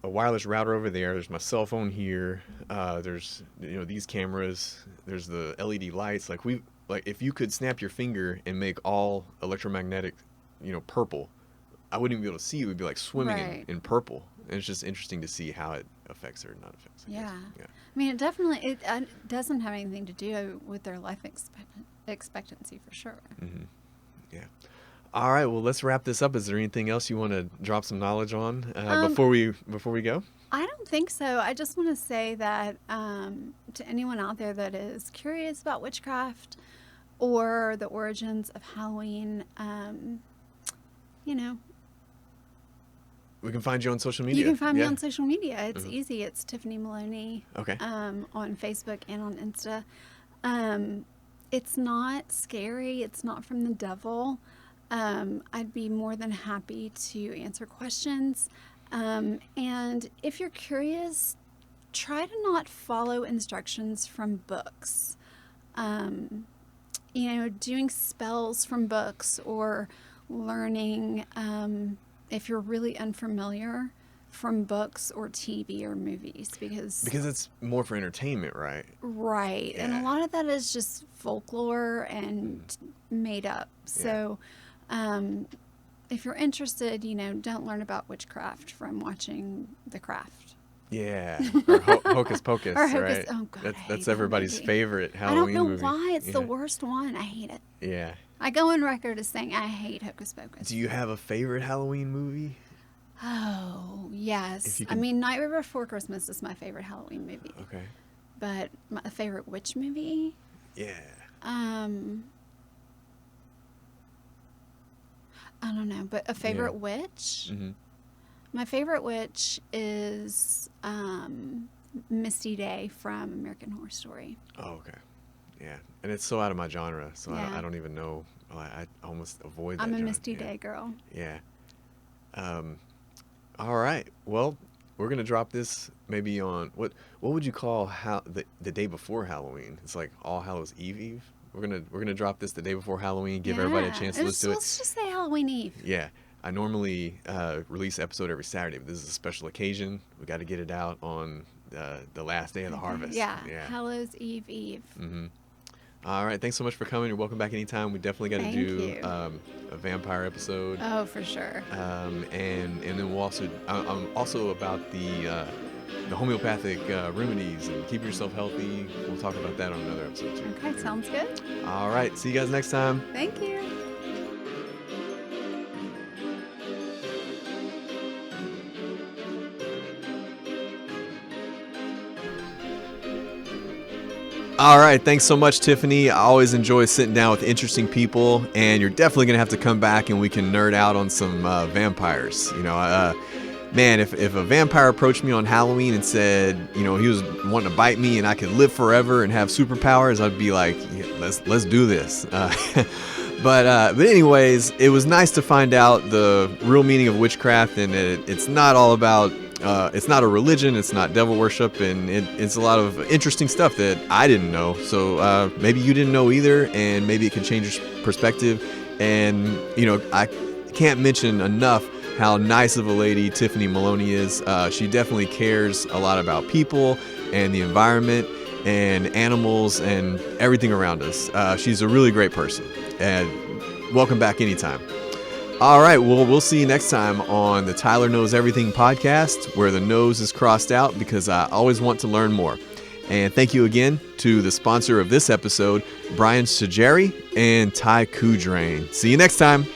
[SPEAKER 1] wireless router over there. There's my cell phone here. There's, these cameras. There's the LED lights. Like if you could snap your finger and make all electromagnetic, purple, I wouldn't even be able to see it. We'd be like swimming
[SPEAKER 3] Right.
[SPEAKER 1] in purple. And it's just interesting to see how it affects or not affects. I guess.
[SPEAKER 3] Yeah. I mean, it doesn't have anything to do with their life expectancy for sure.
[SPEAKER 1] Mm-hmm. Yeah. All right. Well, let's wrap this up. Is there anything else you want to drop some knowledge on before we go?
[SPEAKER 3] I don't think so. I just want to say that to anyone out there that is curious about witchcraft or the origins of Halloween,
[SPEAKER 1] We can find you on social media.
[SPEAKER 3] you can find me on social media. It's easy. It's Tiffany Maloney.
[SPEAKER 1] Okay.
[SPEAKER 3] On Facebook and on Insta. It's not scary. It's not from the devil. I'd be more than happy to answer questions. And if you're curious, try to not follow instructions from books. Doing spells from books or learning, if you're really unfamiliar, from books or TV or movies, because
[SPEAKER 1] it's more for entertainment, right?
[SPEAKER 3] Right. And a lot of that is just folklore and made up. So if you're interested, don't learn about witchcraft from watching The Craft.
[SPEAKER 1] Yeah. Or Hocus Pocus,
[SPEAKER 3] Or
[SPEAKER 1] right?
[SPEAKER 3] Oh, God, I hate
[SPEAKER 1] that's
[SPEAKER 3] that
[SPEAKER 1] everybody's
[SPEAKER 3] movie.
[SPEAKER 1] favorite
[SPEAKER 3] I
[SPEAKER 1] Halloween
[SPEAKER 3] don't know
[SPEAKER 1] movie.
[SPEAKER 3] why. It's the worst one. I hate it.
[SPEAKER 1] Yeah.
[SPEAKER 3] I go on record as saying I hate Hocus Pocus.
[SPEAKER 1] Do you have a favorite Halloween movie?
[SPEAKER 3] Oh, yes.
[SPEAKER 1] If you
[SPEAKER 3] I
[SPEAKER 1] can-
[SPEAKER 3] mean, Nightmare Before Christmas is my favorite Halloween movie.
[SPEAKER 1] Okay.
[SPEAKER 3] But my favorite witch movie?
[SPEAKER 1] Yeah.
[SPEAKER 3] I don't know, but a favorite witch?
[SPEAKER 1] Mm-hmm.
[SPEAKER 3] My favorite witch is Misty Day from American Horror Story.
[SPEAKER 1] Oh, okay. Yeah. And it's so out of my genre, so
[SPEAKER 3] Yeah.
[SPEAKER 1] I don't even know. I almost avoid that
[SPEAKER 3] I'm a
[SPEAKER 1] genre.
[SPEAKER 3] Misty Day girl.
[SPEAKER 1] Yeah. All right. Well, we're gonna drop this maybe on what would you call the day before Halloween? It's like All Hallows Eve. We're gonna drop this the day before Halloween. Give everybody a chance to listen to it.
[SPEAKER 3] Let's just say Halloween Eve.
[SPEAKER 1] Yeah. I normally release an episode every Saturday, but this is a special occasion. We got to get it out on the last day of the harvest.
[SPEAKER 3] Yeah.
[SPEAKER 1] Yeah.
[SPEAKER 3] Hallows Eve.
[SPEAKER 1] Mm-hmm. All right. Thanks so much for coming. You're welcome back anytime. We definitely got to
[SPEAKER 3] Thank
[SPEAKER 1] do
[SPEAKER 3] you.
[SPEAKER 1] a vampire episode.
[SPEAKER 3] Oh, for sure.
[SPEAKER 1] And then we'll also I'm also about the homeopathic remedies and keep yourself healthy. We'll talk about that on another episode too.
[SPEAKER 3] Okay, sounds good.
[SPEAKER 1] All right. See you guys next time.
[SPEAKER 3] Thank you.
[SPEAKER 1] All right. Thanks so much, Tiffany. I always enjoy sitting down with interesting people, and you're definitely going to have to come back and we can nerd out on some vampires. Man, if a vampire approached me on Halloween and said, he was wanting to bite me and I could live forever and have superpowers, I'd be like, yeah, let's do this. But anyways, it was nice to find out the real meaning of witchcraft, and it's not all about, it's not a religion, it's not devil worship, and it's a lot of interesting stuff that I didn't know. So maybe you didn't know either, and maybe it could change your perspective. And, I can't mention enough how nice of a lady Tiffany Maloney is. She definitely cares a lot about people and the environment and animals and everything around us. She's a really great person, and welcome back anytime. All right, well, we'll see you next time on the Tyler Knows Everything podcast, where the nose is crossed out because I always want to learn more. And thank you again to the sponsor of this episode, Brian Sajeri and Ty Kudrain. See you next time.